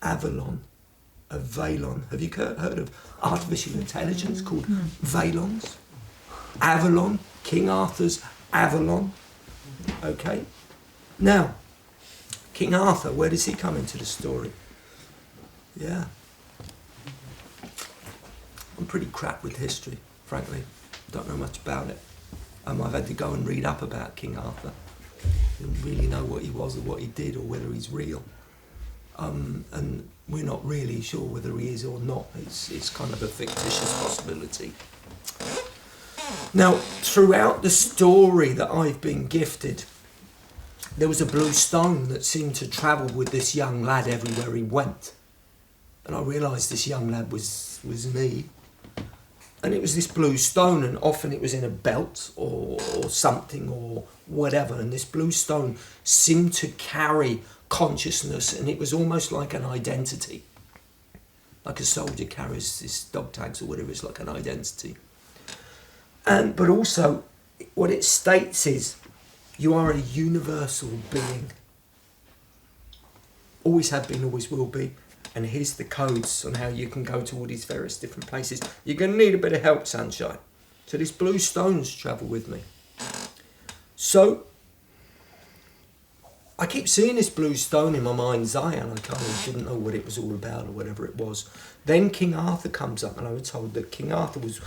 Avalon. A Valon. Have you heard of artificial intelligence called Valons? Avalon. King Arthur's Avalon. Okay. Now, King Arthur, where does he come into the story? Yeah. I'm pretty crap with history, frankly. Don't know much about it. I've had to go and read up about King Arthur. Didn't really know what he was or what he did or whether he's real. And we're not really sure whether he is or not. It's kind of a fictitious possibility. Now, throughout the story that I've been gifted, there was a blue stone that seemed to travel with this young lad everywhere he went. And I realised this young lad was me. And it was this blue stone, and often it was in a belt or something or whatever. And this blue stone seemed to carry consciousness, and it was almost like an identity. Like a soldier carries his dog tags or whatever, it's like an identity. But also, what it states is, you are a universal being. Always have been, always will be. And here's the codes on how you can go to all these various different places. You're going to need a bit of help, sunshine. So these blue stones travel with me. So I keep seeing this blue stone in my mind's eye, and I kind of didn't know what it was all about or whatever it was. Then King Arthur comes up, and I was told that King Arthur was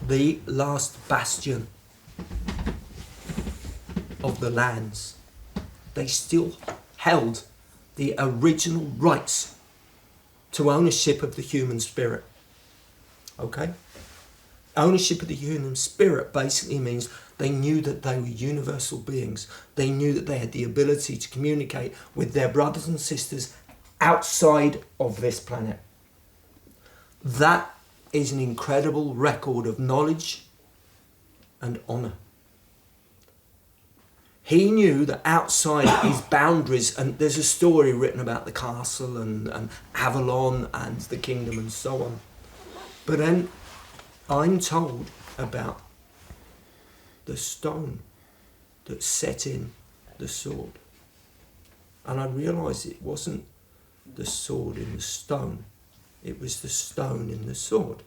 the last bastion of the lands. They still held the original rights to ownership of the human spirit. Okay? Ownership of the human spirit basically means they knew that they were universal beings. They knew that they had the ability to communicate with their brothers and sisters outside of this planet. That is an incredible record of knowledge and honour. He knew that outside his boundaries, and there's a story written about the castle and Avalon and the kingdom and so on. But then I'm told about the stone that set in the sword. And I realised it wasn't the sword in the stone. It was the stone in the sword.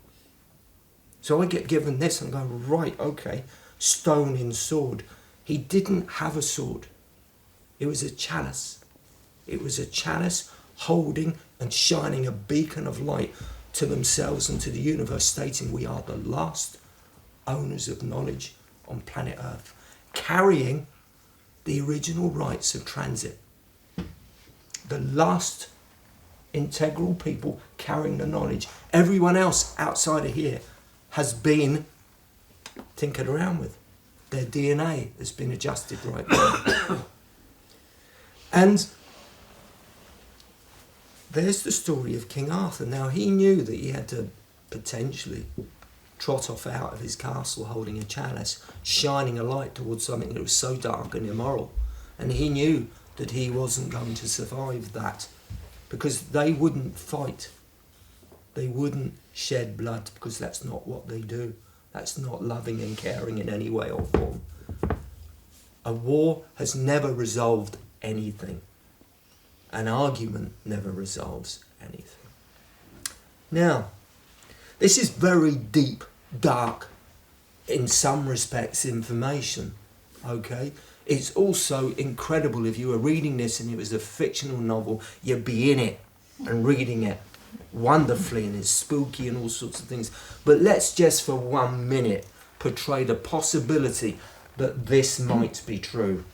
So I get given this and go, right, okay, stone in sword. He didn't have a sword. It was a chalice. It was a chalice holding and shining a beacon of light to themselves and to the universe, stating we are the last owners of knowledge on planet Earth, carrying the original rights of transit. The last integral people carrying the knowledge. Everyone else outside of here has been tinkered around with. Their DNA has been adjusted right now. And there's the story of King Arthur. Now, he knew that he had to potentially trot off out of his castle holding a chalice, shining a light towards something that was so dark and immoral. And he knew that he wasn't going to survive that, because they wouldn't fight. They wouldn't shed blood, because that's not what they do. That's not loving and caring in any way or form. A war has never resolved anything. An argument never resolves anything. Now, this is very deep, dark, in some respects, information, okay? It's also incredible. If you were reading this and it was a fictional novel, you'd be in it and reading it wonderfully, and it's spooky and all sorts of things. But let's just for 1 minute portray the possibility that this might be true.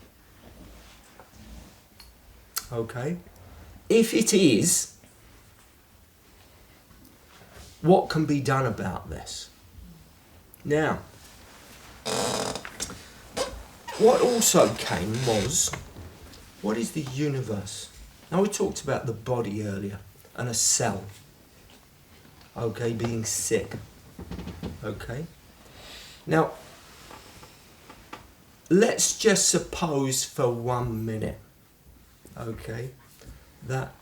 Okay? If it is, what can be done about this? Now, what also came was, what is the universe? Now, we talked about the body earlier and a cell, okay, being sick, okay? Now, let's just suppose for 1 minute, okay, that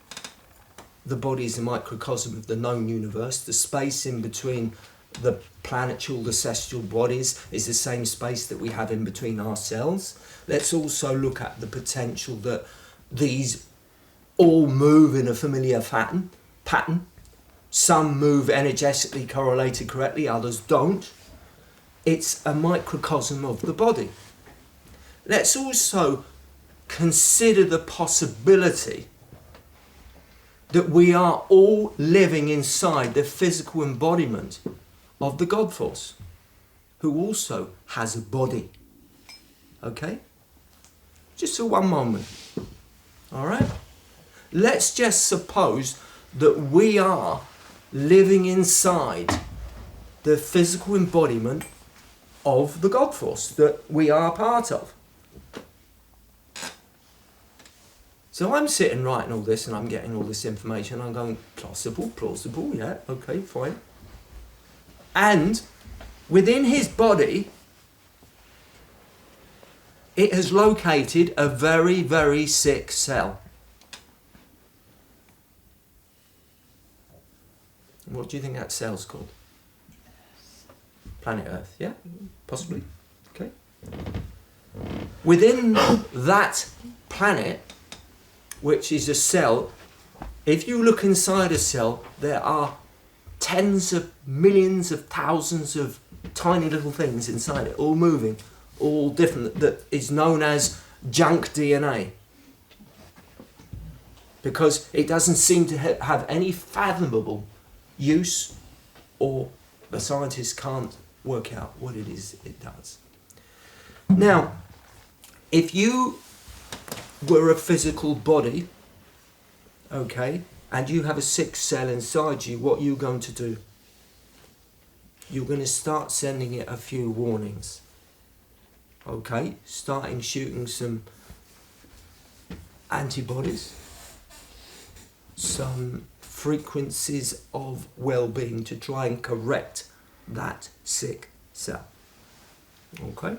the body is a microcosm of the known universe. The space in between the planetary, the celestial bodies is the same space that we have in between our cells. Let's also look at the potential that these all move in a familiar pattern. Some move energetically correlated correctly, others don't. It's a microcosm of the body. Let's also consider the possibility that we are all living inside the physical embodiment of the God Force, who also has a body. Okay? Just for 1 moment. All right? Let's just suppose that we are living inside the physical embodiment of the God Force that we are part of. So I'm sitting writing all this and I'm getting all this information. I'm going, plausible, yeah, okay, fine. And within his body, it has located a very, very sick cell. What do you think that cell's called? Planet Earth, yeah? Possibly. Okay. Within that planet, which is a cell, if you look inside a cell, there are tens of millions of thousands of tiny little things inside it, all moving, all different, that is known as junk DNA. Because it doesn't seem to have any fathomable use, or the scientists can't work out what it is it does. Now, if you were a physical body, okay, and you have a sick cell inside you, what are you going to do? You're going to start sending it a few warnings, okay, starting shooting some antibodies, some frequencies of well-being to try and correct that sick cell. Okay?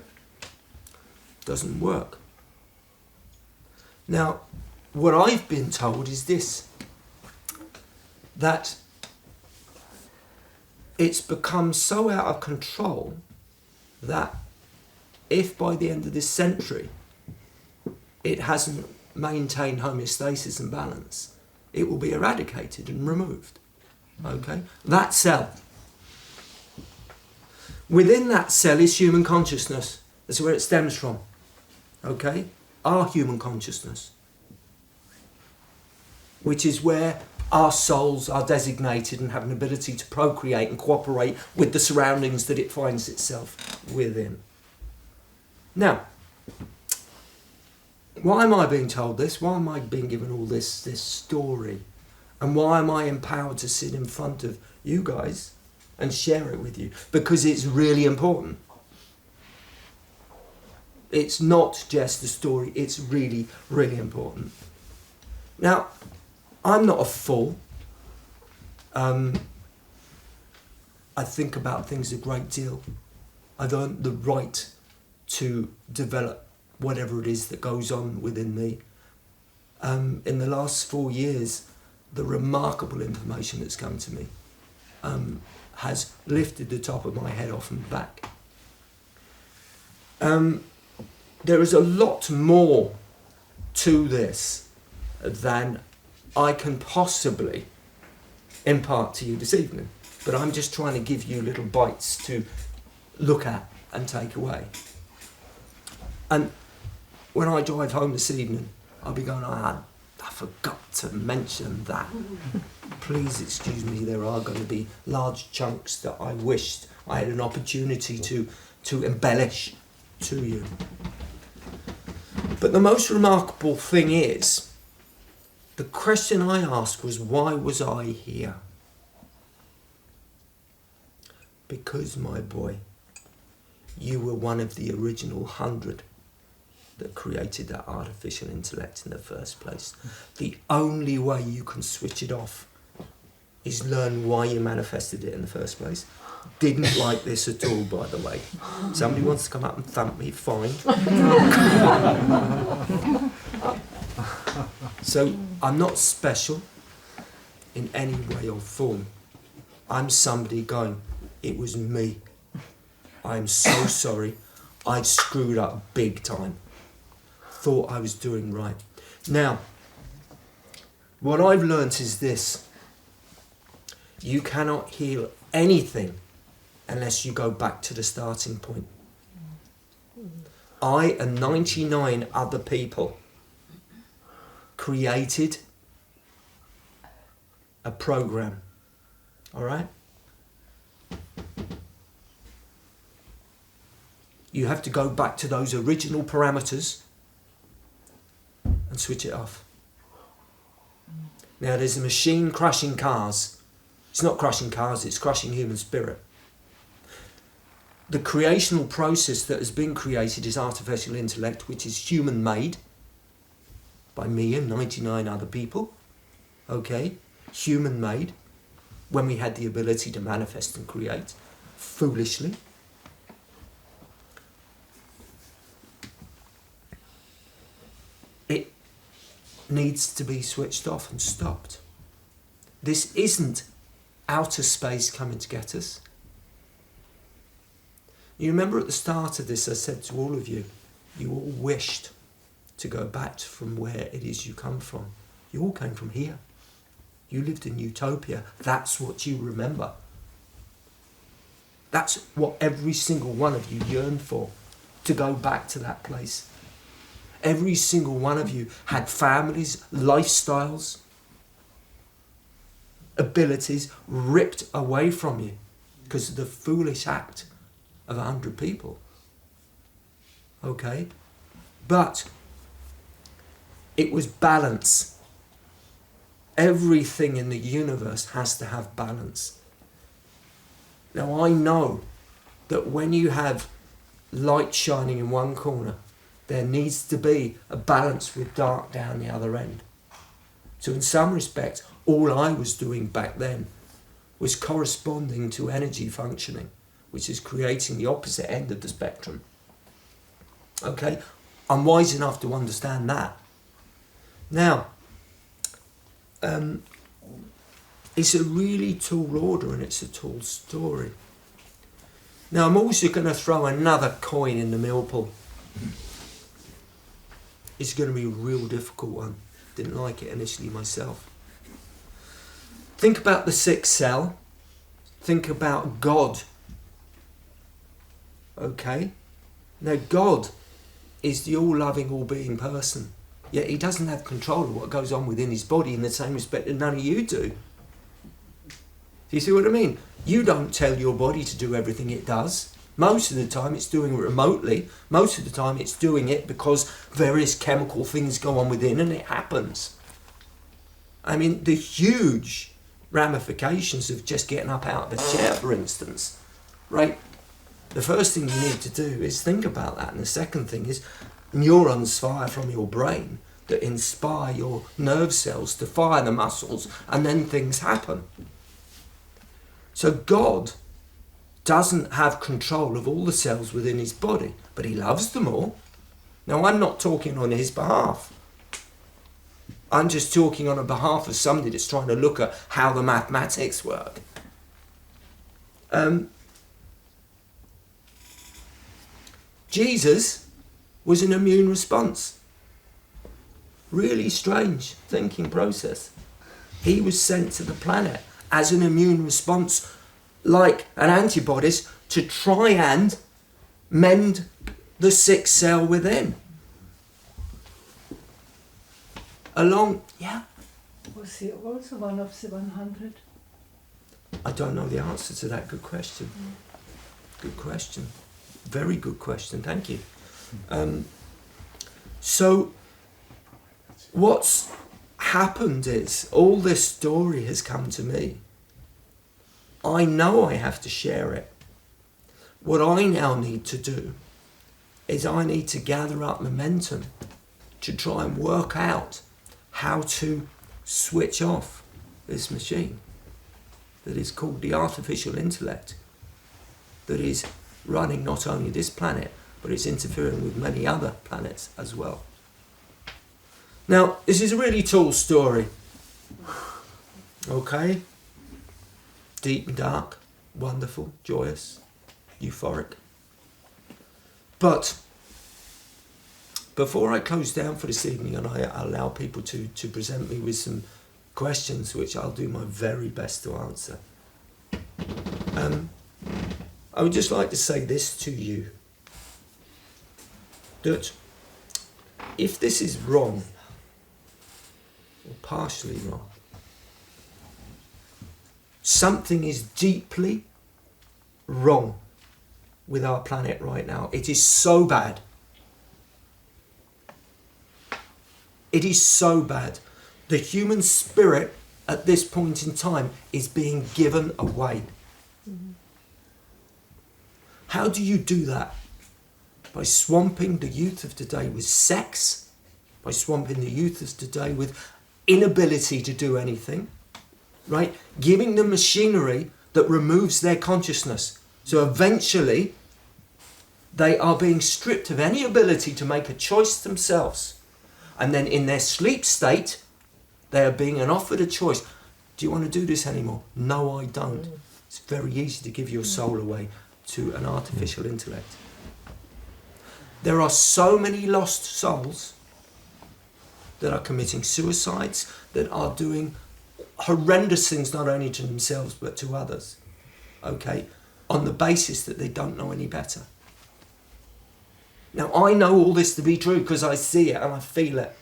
Doesn't work. Now, what I've been told is this, that it's become so out of control that if by the end of this century it hasn't maintained homeostasis and balance, it will be eradicated and removed. Okay? That cell. Within that cell is human consciousness. That's where it stems from. Okay? Our human consciousness. Which is where our souls are designated and have an ability to procreate and cooperate with the surroundings that it finds itself within. Now, why am I being told this? Why am I being given all this story And why am I empowered to sit in front of you guys and share it with you? Because it's really important. It's not just a story, it's really, really important. Now, I'm not a fool. I think about things a great deal. I've earned the right to develop whatever it is that goes on within me. In the last 4 years, the remarkable information that's come to me has lifted the top of my head off and back. There is a lot more to this than I can possibly impart to you this evening, but I'm just trying to give you little bites to look at and take away. And when I drive home this evening, I'll be going, I forgot to mention that. Please excuse me, there are going to be large chunks that I wished I had an opportunity to embellish to you. But the most remarkable thing is, the question I asked was, why was I here? Because, my boy, you were one of the original 100 that created that artificial intellect in the first place. The only way you can switch it off is learn why you manifested it in the first place. Didn't like this at all, by the way. Somebody wants to come up and thump me, fine. So I'm not special in any way or form. I'm somebody going, it was me. I'm so sorry. I'd screwed up big time. Thought I was doing right. Now, what I've learnt is this. You cannot heal anything unless you go back to the starting point. I and 99 other people created a program. All right? You have to go back to those original parameters and switch it off. Now, there's a machine crushing cars. It's not crushing cars, it's crushing human spirit. The creational process that has been created is artificial intellect, which is human-made by me and 99 other people. Okay? Human-made. When we had the ability to manifest and create, foolishly. It needs to be switched off and stopped. This isn't outer space coming to get us. You remember at the start of this I said to all of you, you all wished to go back from where it is you come from. You all came from here. You lived in utopia. That's what you remember. That's what every single one of you yearned for, to go back to that place. Every single one of you had families, lifestyles, abilities ripped away from you because of the foolish act of 100 people. Okay? But it was balance. Everything in the universe has to have balance. Now I know that when you have light shining in one corner, there needs to be a balance with dark down the other end. So in some respects, all I was doing back then was corresponding to energy functioning, which is creating the opposite end of the spectrum. Okay? I'm wise enough to understand that. Now, it's a really tall order and it's a tall story. Now, I'm also going to throw another coin in the mill pool. It's going to be a real difficult one. Didn't like it initially myself. Think about the sixth cell. Think about God. Okay? Now, God is the all-loving, all-being person. Yet he doesn't have control of what goes on within his body in the same respect that none of you do. Do you see what I mean? You don't tell your body to do everything it does. Most of the time it's doing it remotely. Most of the time it's doing it because various chemical things go on within and it happens. I mean, the huge ramifications of just getting up out of a chair, for instance, right? The first thing you need to do is think about that. And the second thing is neurons fire from your brain that inspire your nerve cells to fire the muscles, and then things happen. So God doesn't have control of all the cells within his body, but he loves them all. Now, I'm not talking on his behalf. I'm just talking on behalf of somebody that's trying to look at how the mathematics work. Jesus was an immune response. Really strange thinking process. He was sent to the planet as an immune response, like an antibodies, to try and mend the sick cell within. Was he also one of the 100? I don't know the answer to that. Good question. Good question. Very good question. Thank you. So what's happened is all this story has come to me. I know I have to share it. What I now need to do is I need to gather up momentum to try and work out how to switch off this machine that is called the artificial intellect, that is running not only this planet, but it's interfering with many other planets as well. Now, this is a really tall story. Okay? Deep and dark, wonderful, joyous, euphoric. But before I close down for this evening and I allow people to present me with some questions, which I'll do my very best to answer, I would just like to say this to you, that if this is wrong, or partially wrong, something is deeply wrong with our planet right now. It is so bad. It is so bad. The human spirit at this point in time is being given away. Mm-hmm. How do you do that? By swamping the youth of today with sex, by swamping the youth of today with inability to do anything, right? Giving them machinery that removes their consciousness. So eventually they are being stripped of any ability to make a choice themselves. And then in their sleep state, they are being offered a choice. Do you want to do this anymore? No, I don't. It's very easy to give your soul away to an artificial intellect. There are so many lost souls that are committing suicides, that are doing horrendous things not only to themselves but to others, okay, on the basis that they don't know any better. Now, I know all this to be true because I see it and I feel it,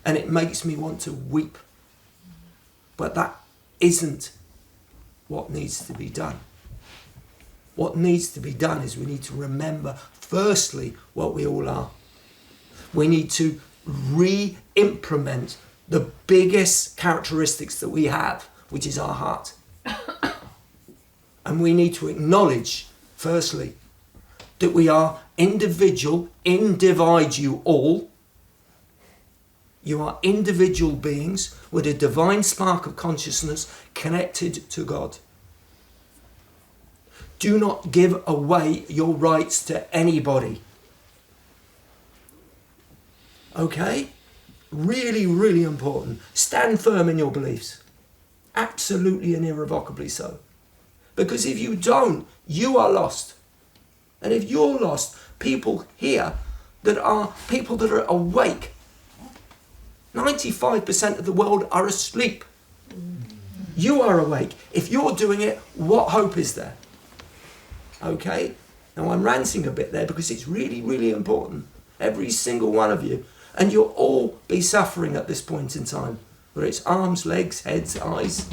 and it makes me want to weep. But that isn't what needs to be done. What needs to be done is we need to remember, firstly, what we all are. We need to re-implement the biggest characteristics that we have, which is our heart. And we need to acknowledge, firstly, that we are individual, individe you all. You are individual beings with a divine spark of consciousness connected to God. Do not give away your rights to anybody. Okay? Really, really important. Stand firm in your beliefs. Absolutely and irrevocably so. Because if you don't, you are lost. And if you're lost, people here that are people that are awake, 95% of the world are asleep. You are awake. If you're doing it, what hope is there? Okay? Now I'm ranting a bit there because it's really, really important. Every single one of you. And you'll all be suffering at this point in time. Whether it's arms, legs, heads, eyes.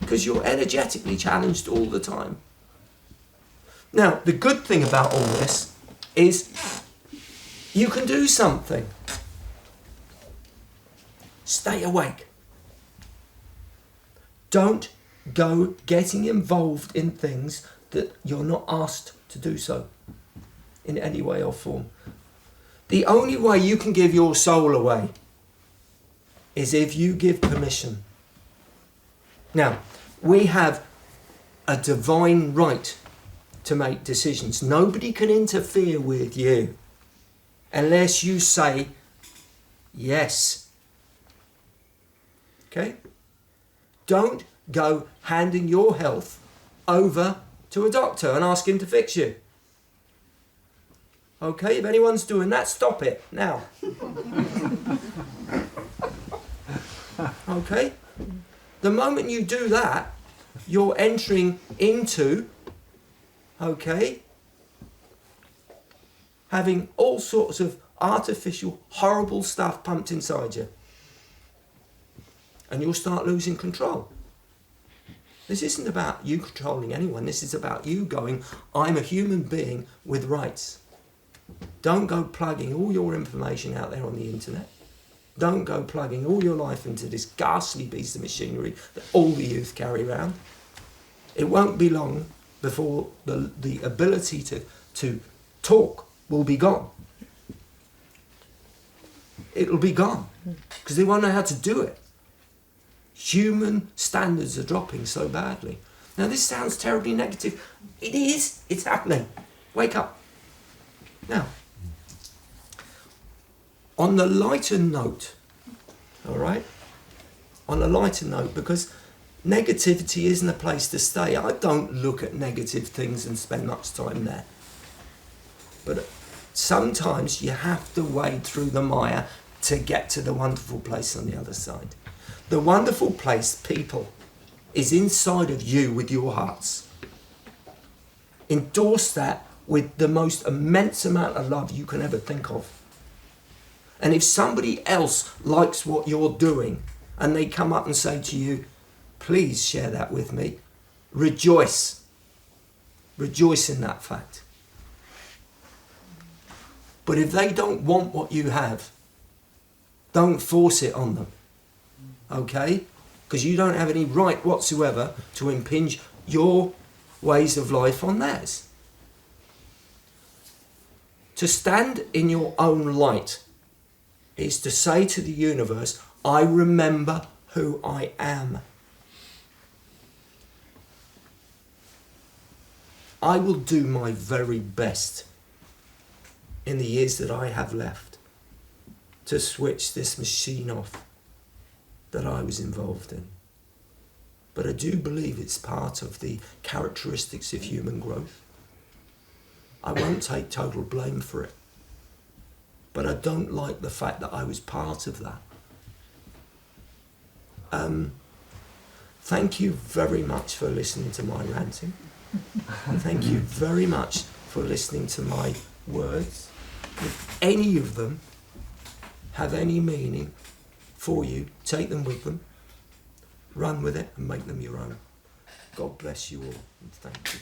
Because you're energetically challenged all the time. Now, the good thing about all this is you can do something. Stay awake. Don't go getting involved in things that you're not asked to do so in any way or form. The only way you can give your soul away is if you give permission. Now, we have a divine right to make decisions. Nobody can interfere with you unless you say yes. Okay? Don't go handing your health over to a doctor and ask him to fix you. Okay, if anyone's doing that, stop it now. Okay? The moment you do that, you're entering into, okay, having all sorts of artificial, horrible stuff pumped inside you. And you'll start losing control. This isn't about you controlling anyone. This is about you going, I'm a human being with rights. Don't go plugging all your information out there on the internet. Don't go plugging all your life into this ghastly piece of machinery that all the youth carry around. It won't be long before the ability to talk will be gone. It'll be gone because they won't know how to do it. Human standards are dropping so badly. Now this sounds terribly negative. It is. It's happening. Wake up. Now, on the lighter note, all right? On a lighter note, because negativity isn't a place to stay. I don't look at negative things and spend much time there. But sometimes you have to wade through the mire to get to the wonderful place on the other side. The wonderful place, people, is inside of you with your hearts. Endorse that with the most immense amount of love you can ever think of. And if somebody else likes what you're doing and they come up and say to you, please share that with me, rejoice. Rejoice in that fact. But if they don't want what you have, don't force it on them. Okay? Because you don't have any right whatsoever to impinge your ways of life on theirs. To stand in your own light is to say to the universe, I remember who I am. I will do my very best in the years that I have left to switch this machine off that I was involved in. But I do believe it's part of the characteristics of human growth. I won't take total blame for it. But I don't like the fact that I was part of that. Thank you very much for listening to my ranting. Thank you very much for listening to my words. If any of them have any meaning for you, take them with them, run with it and make them your own. God bless you all and thank you.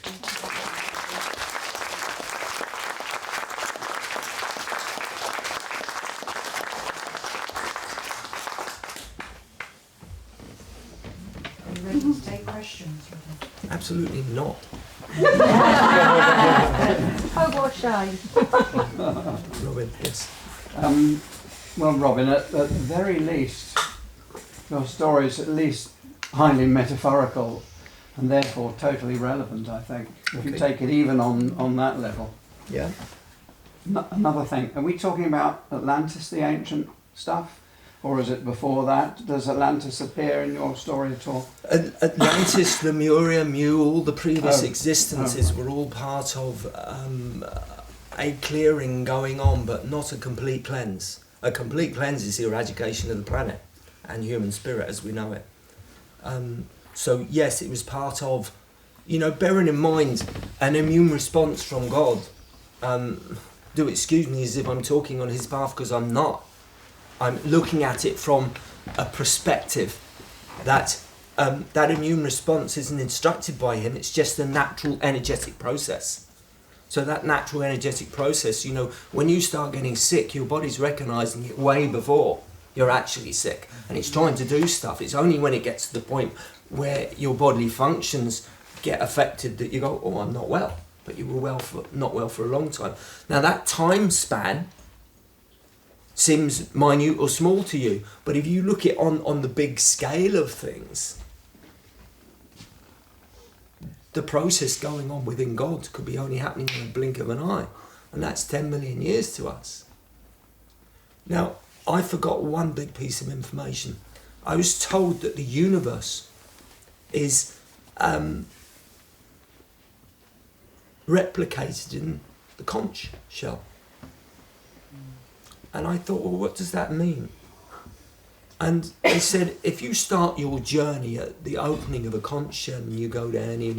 Take questions. Absolutely not. Oh, what a shame. Robin, yes. Well, Robin, at the very least, your story is at least highly metaphorical and therefore totally relevant, I think, if you take it even on that level. Yeah. Another thing, are we talking about Atlantis, the ancient stuff? Or is it before that? Does Atlantis appear in your story at all? Atlantis, Lemuria, Mu, all the previous existences were all part of a clearing going on, but not a complete cleanse. A complete cleanse is the eradication of the planet and human spirit as we know it. So yes, it was part of, bearing in mind an immune response from God. Do excuse me as if I'm talking on his behalf, because I'm not. I'm looking at it from a perspective that that immune response isn't instructed by him, it's just a natural energetic process. So that natural energetic process, when you start getting sick, your body's recognising it way before you're actually sick. And it's trying to do stuff. It's only when it gets to the point where your bodily functions get affected that you go, oh, I'm not well, but you were not well for a long time. Now that time span seems minute or small to you, but if you look at on the big scale of things, the process going on within God could be only happening in a blink of an eye, and that's 10 million years to us. Now, I forgot one big piece of information. I was told that the universe is replicated in the conch shell. And I thought, well, what does that mean? And they said, if you start your journey at the opening of a conch shell and you go down in,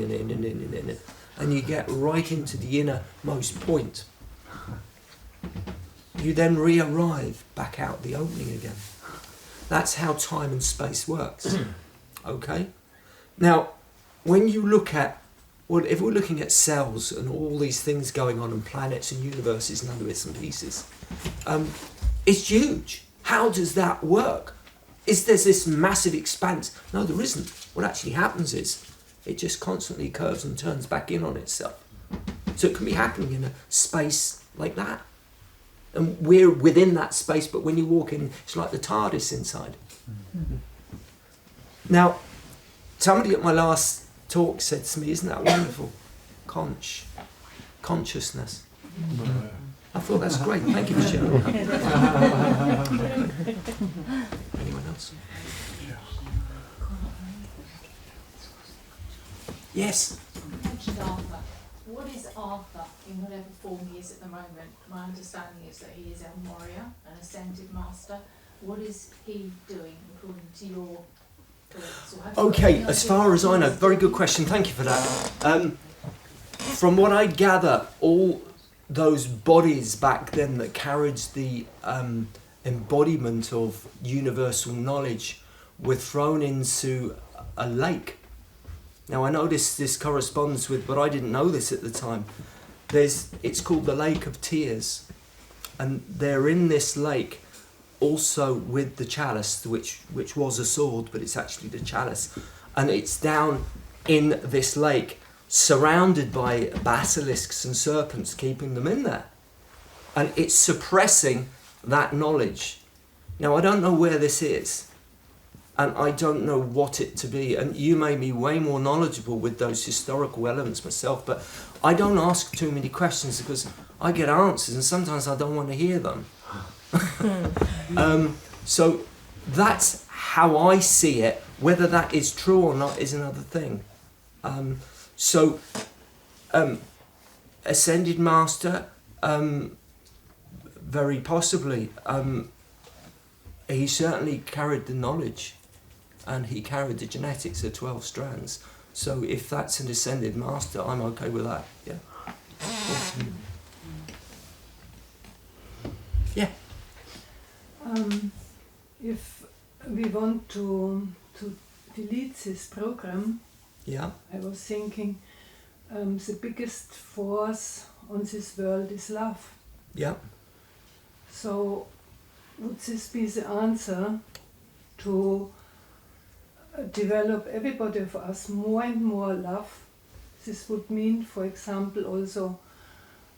and you get right into the innermost point, you then re-arrive back out the opening again. That's how time and space works. Okay? Now, when you look at, well, if we're looking at cells and all these things going on and planets and universes and other bits and pieces, it's huge. How does that work? Is there this massive expanse? No, there isn't. What actually happens is it just constantly curves and turns back in on itself. So it can be happening in a space like that. And we're within that space, but when you walk in, it's like the TARDIS inside. Mm-hmm. Now, somebody at my last talk said to me, isn't that wonderful? Consciousness. Mm-hmm. I thought that's great. Thank you for sharing that. Anyone else? Yes. You mentioned Arthur. What is Arthur in whatever form he is at the moment? My understanding is that he is El Moria, an ascended master. What is he doing according to your thoughts? Okay, as far as I know, very good question. Thank you for that. From what I gather, all those bodies back then that carried the embodiment of universal knowledge were thrown into a lake. Now I know this corresponds with, but I didn't know this at the time. It's called the Lake of Tears, and they're in this lake also with the chalice, which was a sword, but it's actually the chalice, and it's down in this lake, surrounded by basilisks and serpents, keeping them in there, and it's suppressing that knowledge. Now I don't know where this is, and I don't know what it to be, and you may be way more knowledgeable with those historical elements myself, but I don't ask too many questions because I get answers and sometimes I don't want to hear them. So that's how I see it. Whether that is true or not is another thing. Ascended Master, very possibly. He certainly carried the knowledge, and he carried the genetics of 12 strands. So if that's an Ascended Master, I'm okay with that. Yeah. Yeah. If we want to delete this program, Yeah. I was thinking the biggest force on this world is love. Yeah. So would this be the answer to develop everybody of us more and more love? This would mean, for example, also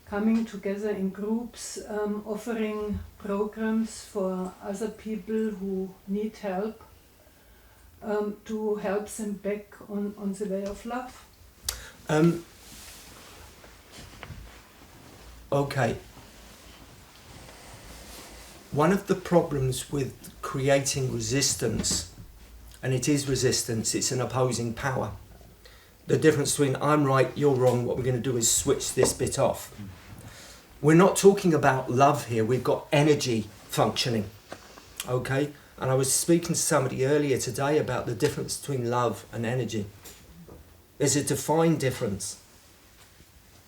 coming together in groups, offering programs for other people who need help, to help them back on the way of love. Okay. One of the problems with creating resistance, and it is resistance, it's an opposing power. The difference between I'm right, you're wrong, what we're going to do is switch this bit off. We're not talking about love here, we've got energy functioning. Okay? And I was speaking to somebody earlier today about the difference between love and energy. There's a defined difference.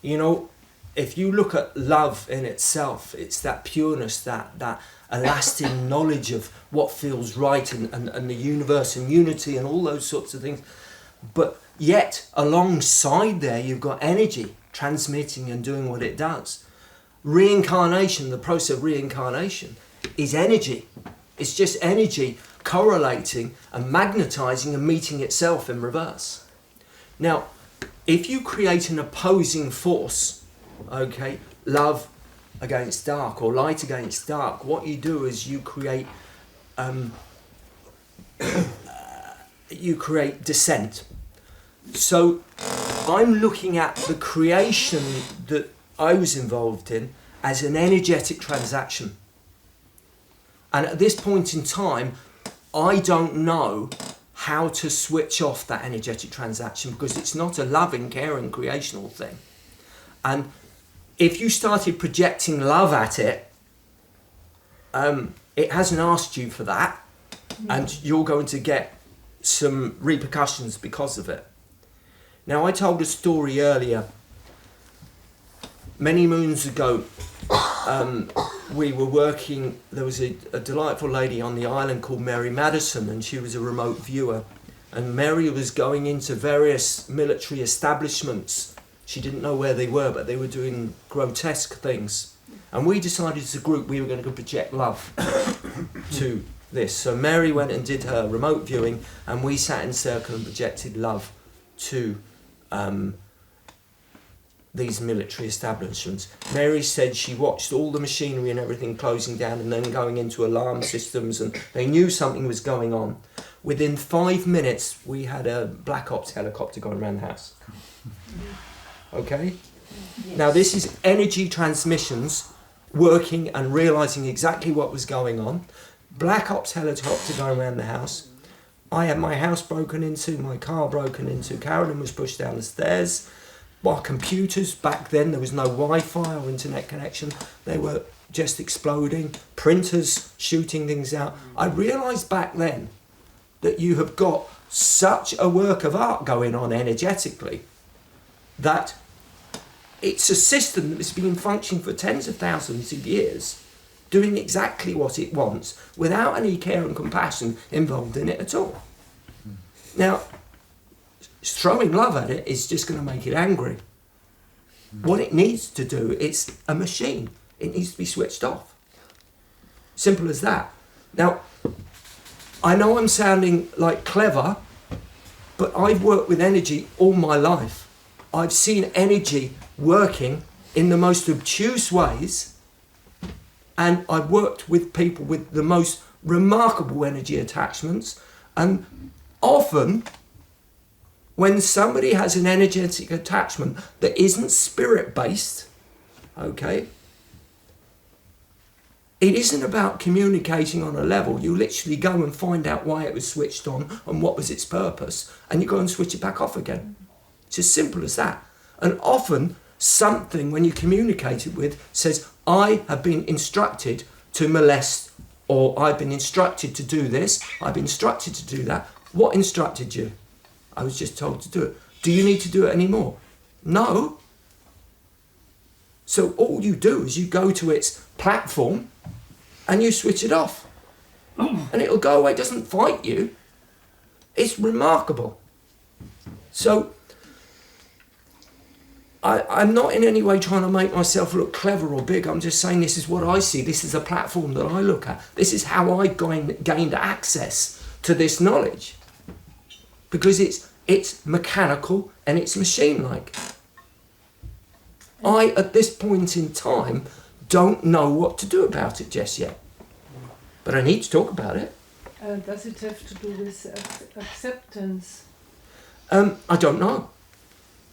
You know, if you look at love in itself, it's that pureness, that elastic knowledge of what feels right and the universe and unity and all those sorts of things. But yet, alongside there, you've got energy transmitting and doing what it does. Reincarnation, the process of reincarnation, is energy. It's just energy, correlating and magnetizing and meeting itself in reverse. Now, if you create an opposing force, okay, love against dark or light against dark, what you do is you create dissent. So I'm looking at the creation that I was involved in as an energetic transaction. And at this point in time, I don't know how to switch off that energetic transaction because it's not a loving, caring, creational thing. And if you started projecting love at it, it hasn't asked you for that, and you're going to get some repercussions because of it. Now, I told a story earlier. Many moons ago, we were working, there was a delightful lady on the island called Mary Madison, and she was a remote viewer. And Mary was going into various military establishments. She didn't know where they were, but they were doing grotesque things. And we decided as a group we were going to go project love to this. So Mary went and did her remote viewing, and we sat in circle and projected love to these military establishments. Mary said she watched all the machinery and everything closing down and then going into alarm systems, and they knew something was going on. Within 5 minutes, we had a Black Ops helicopter going around the house. Okay? Yes. Now this is energy transmissions working and realising exactly what was going on. Black Ops helicopter going around the house. I had my house broken into, my car broken into, Carolyn was pushed down the stairs. Our computers, back then there was no Wi-Fi or internet connection, they were just exploding, printers shooting things out. I realised back then that you have got such a work of art going on energetically that it's a system that's been functioning for tens of thousands of years, doing exactly what it wants without any care and compassion involved in it at all. Now, throwing love at it is just going to make it angry. What it needs to do, it's a machine. It needs to be switched off. Simple as that. Now, I know I'm sounding like clever, but I've worked with energy all my life. I've seen energy working in the most obtuse ways, and I've worked with people with the most remarkable energy attachments, and often when somebody has an energetic attachment that isn't spirit-based, okay, it isn't about communicating on a level. You literally go and find out why it was switched on and what was its purpose, and you go and switch it back off again. It's as simple as that. And often something, when you communicate it with, says, I have been instructed to molest, or I've been instructed to do this, I've been instructed to do that. What instructed you? I was just told to do it. Do you need to do it anymore? No. So all you do is you go to its platform and you switch it off. And it'll go away. It doesn't fight you. It's remarkable. So I'm not in any way trying to make myself look clever or big. I'm just saying this is what I see. This is a platform that I look at. This is how I gained access to this knowledge. Because it's mechanical and it's machine-like. I, at this point in time, don't know what to do about it just yet. But I need to talk about it. Does it have to do with acceptance? I don't know.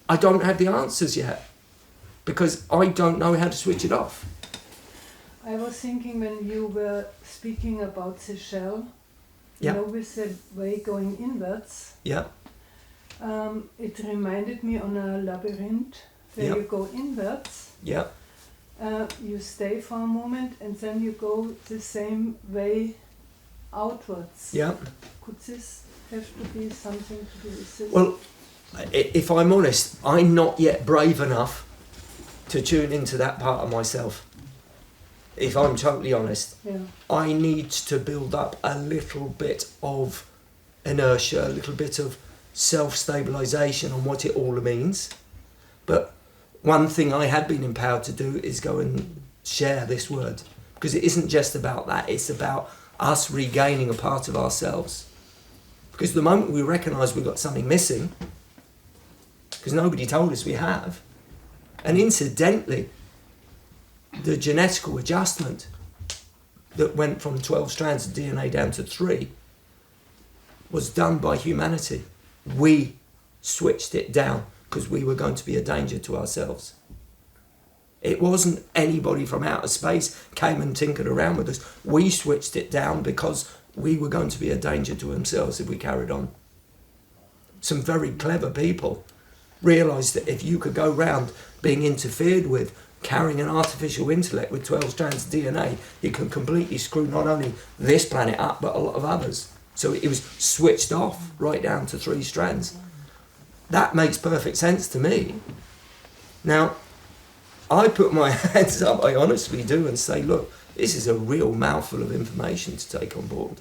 I don't have the answers yet. Because I don't know how to switch it off. I was thinking when you were speaking about the shell, Yeah. you know, with the way going inwards, Yeah. it reminded me on a labyrinth where Yeah. you go inwards, Yeah. you stay for a moment and then you go the same way outwards. Yeah. Could this have to be something to do with this? Well, if I'm honest, I'm not yet brave enough to tune into that part of myself. If I'm totally honest, yeah. I need to build up a little bit of inertia, a little bit of self-stabilisation on what it all means. But one thing I had been empowered to do is go and share this word. Because it isn't just about that, it's about us regaining a part of ourselves. Because the moment we recognise we've got something missing, because nobody told us we have, and incidentally, the genetical adjustment that went from 12 strands of DNA down to 3 was done by humanity. We switched it down because we were going to be a danger to ourselves. It wasn't anybody from outer space came and tinkered around with us. We switched it down because we were going to be a danger to themselves if we carried on. Some very clever people realised that if you could go round being interfered with, carrying an artificial intellect with 12 strands of DNA, you can completely screw not only this planet up, but a lot of others. So it was switched off right down to 3 strands. That makes perfect sense to me. Now, I put my hands up, I honestly do, and say, look, this is a real mouthful of information to take on board.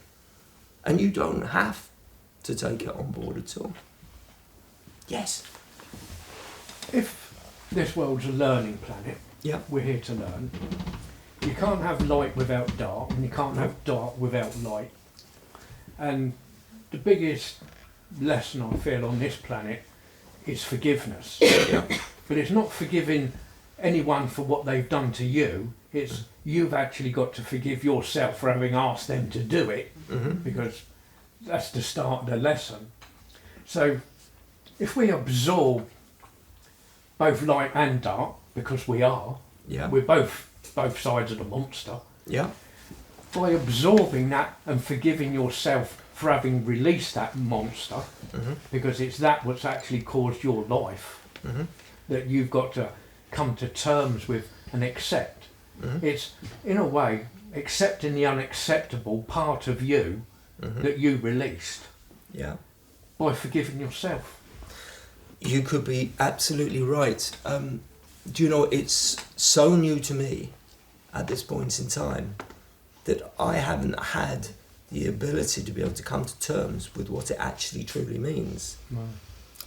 And you don't have to take it on board at all. Yes. If this world's a learning planet, Yeah. we're here to learn. You can't have light without dark, and you can't have dark without light. And the biggest lesson I feel on this planet is forgiveness. But it's not forgiving anyone for what they've done to you. It's you've actually got to forgive yourself for having asked them to do it, because that's the start of the lesson. So if we absorb both light and dark, because we are, we're both sides of the monster, by absorbing that and forgiving yourself for having released that monster, because it's that what's actually caused your life, that you've got to come to terms with and accept. It's, in a way, accepting the unacceptable part of you that you released by forgiving yourself. You could be absolutely right. Do you know, it's so new to me at this point in time that I haven't had the ability to be able to come to terms with what it actually truly means.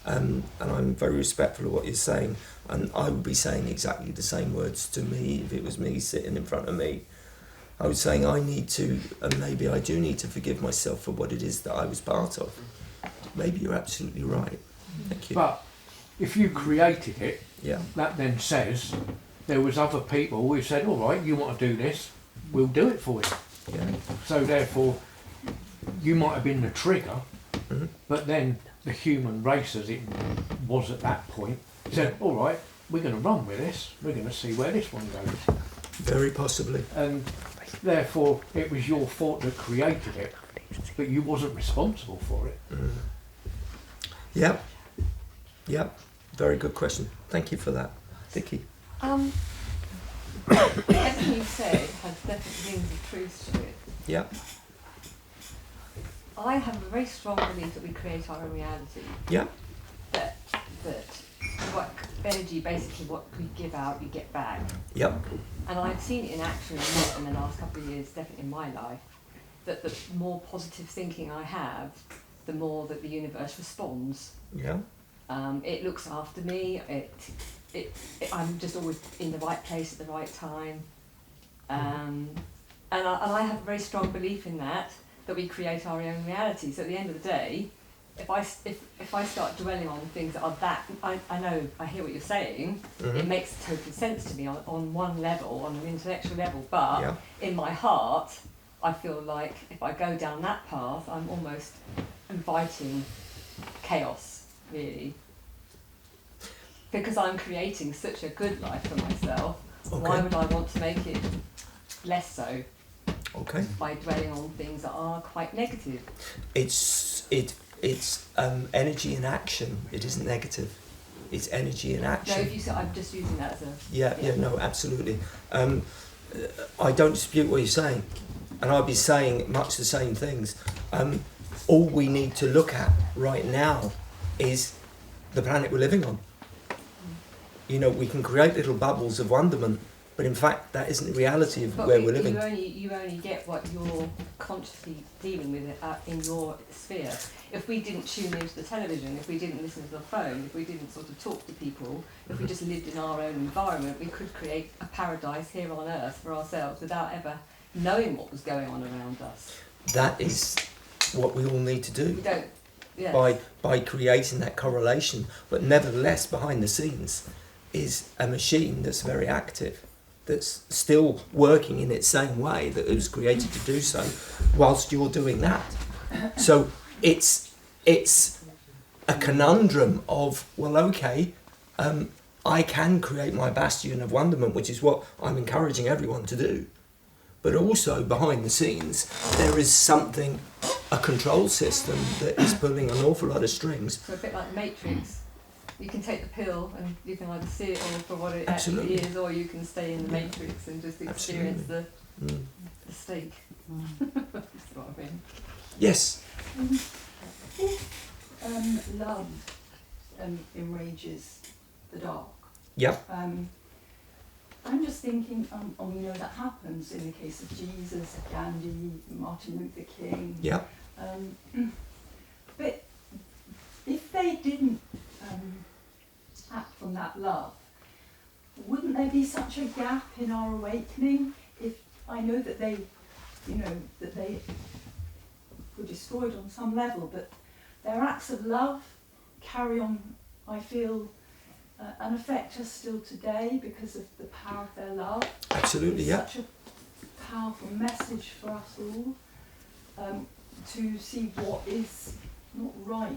And I'm very respectful of what you're saying, and I would be saying exactly the same words to me if it was me sitting in front of me. I was saying I need to, and maybe I do need to forgive myself for what it is that I was part of. Maybe you're absolutely right. Thank you. But if you created it, that then says there was other people who said, all right, you want to do this, we'll do it for you. So therefore, you might have been the trigger, but then the human race, as it was at that point, said, all right, we're going to run with this, we're going to see where this one goes. Very possibly. And therefore, it was your fault that created it, but you wasn't responsible for it. Yep. Very good question. Thank you for that, Vicky. Everything you've said has definitely rings of truth to it. Yep. I have a very strong belief that we create our own reality. Yep. That what energy, basically what we give out, you get back. Yep. And I've seen it in action a lot in the last couple of years, definitely in my life, that the more positive thinking I have, the more that the universe responds. Yeah. It looks after me. I'm just always in the right place at the right time. And I have a very strong belief in that we create our own reality. So at the end of the day, if I start dwelling on things that are that, I know, I hear what you're saying, it makes total sense to me on one level, on an intellectual level, but in my heart, I feel like if I go down that path, I'm almost inviting chaos, really. Because I'm creating such a good life for myself, why would I want to make it less so? By dwelling on things that are quite negative. It's energy in action. It isn't negative. It's energy in action. No, if you say, I'm just using that as a... No, absolutely. I don't dispute what you're saying, and I'll be saying much the same things. All we need to look at right now is the planet we're living on. You know, we can create little bubbles of wonderment, but in fact that isn't the reality of where we're living. You only get what you're consciously dealing with in your sphere. If we didn't tune into the television, if we didn't listen to the phone, if we didn't sort of talk to people, if we just lived in our own environment, we could create a paradise here on earth for ourselves without ever knowing what was going on around us. That is what we all need to do. We don't. Yes. By creating that correlation, but nevertheless behind the scenes is a machine that's very active, that's still working in its same way that it was created to do so whilst you're doing that. So it's a conundrum of, well, okay, I can create my bastion of wonderment, which is what I'm encouraging everyone to do, but also behind the scenes there is something, a control system that is pulling an awful lot of strings. So a bit like the Matrix. You can take the pill and you can either see it all for what it Absolutely. actually is, or you can stay in the Matrix and just experience the stake. That's what I mean. Yes. Love enrages the dark. Yep. I'm just thinking, we know that happens in the case of Jesus, Gandhi, Martin Luther King. Yep. But if they didn't act from that love, wouldn't there be such a gap in our awakening? If I know that they were destroyed on some level, but their acts of love carry on, I feel, and affect us still today because of the power of their love. Absolutely, It's yeah. such a powerful message for us all to see what is not right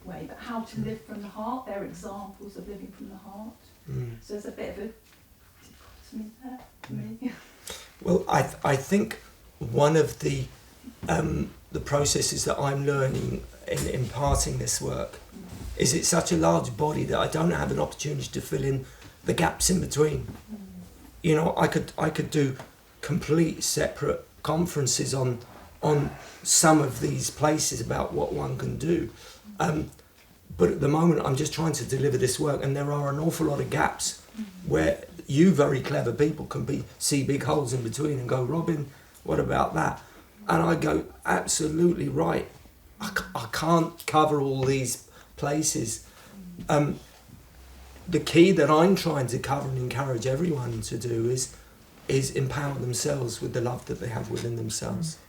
way, but how to live from the heart. They're examples of living from the heart. So there's a bit of a dichotomy there for me. Well, I think one of the processes that I'm learning in imparting this work is it's such a large body that I don't have an opportunity to fill in the gaps in between. You know, I could do complete separate conferences on some of these places about what one can do. But at the moment I'm just trying to deliver this work, and there are an awful lot of gaps where you very clever people can see big holes in between and go, Robin, what about that? And I go, absolutely right. I can't cover all these places. The key that I'm trying to cover and encourage everyone to do is empower themselves with the love that they have within themselves,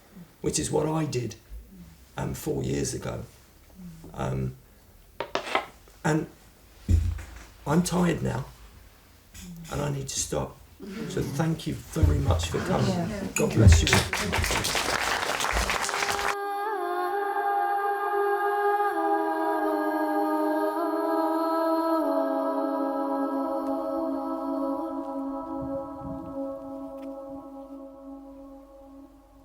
which is what I did 4 years ago. And I'm tired now, and I need to stop. So thank you very much for coming. God bless you.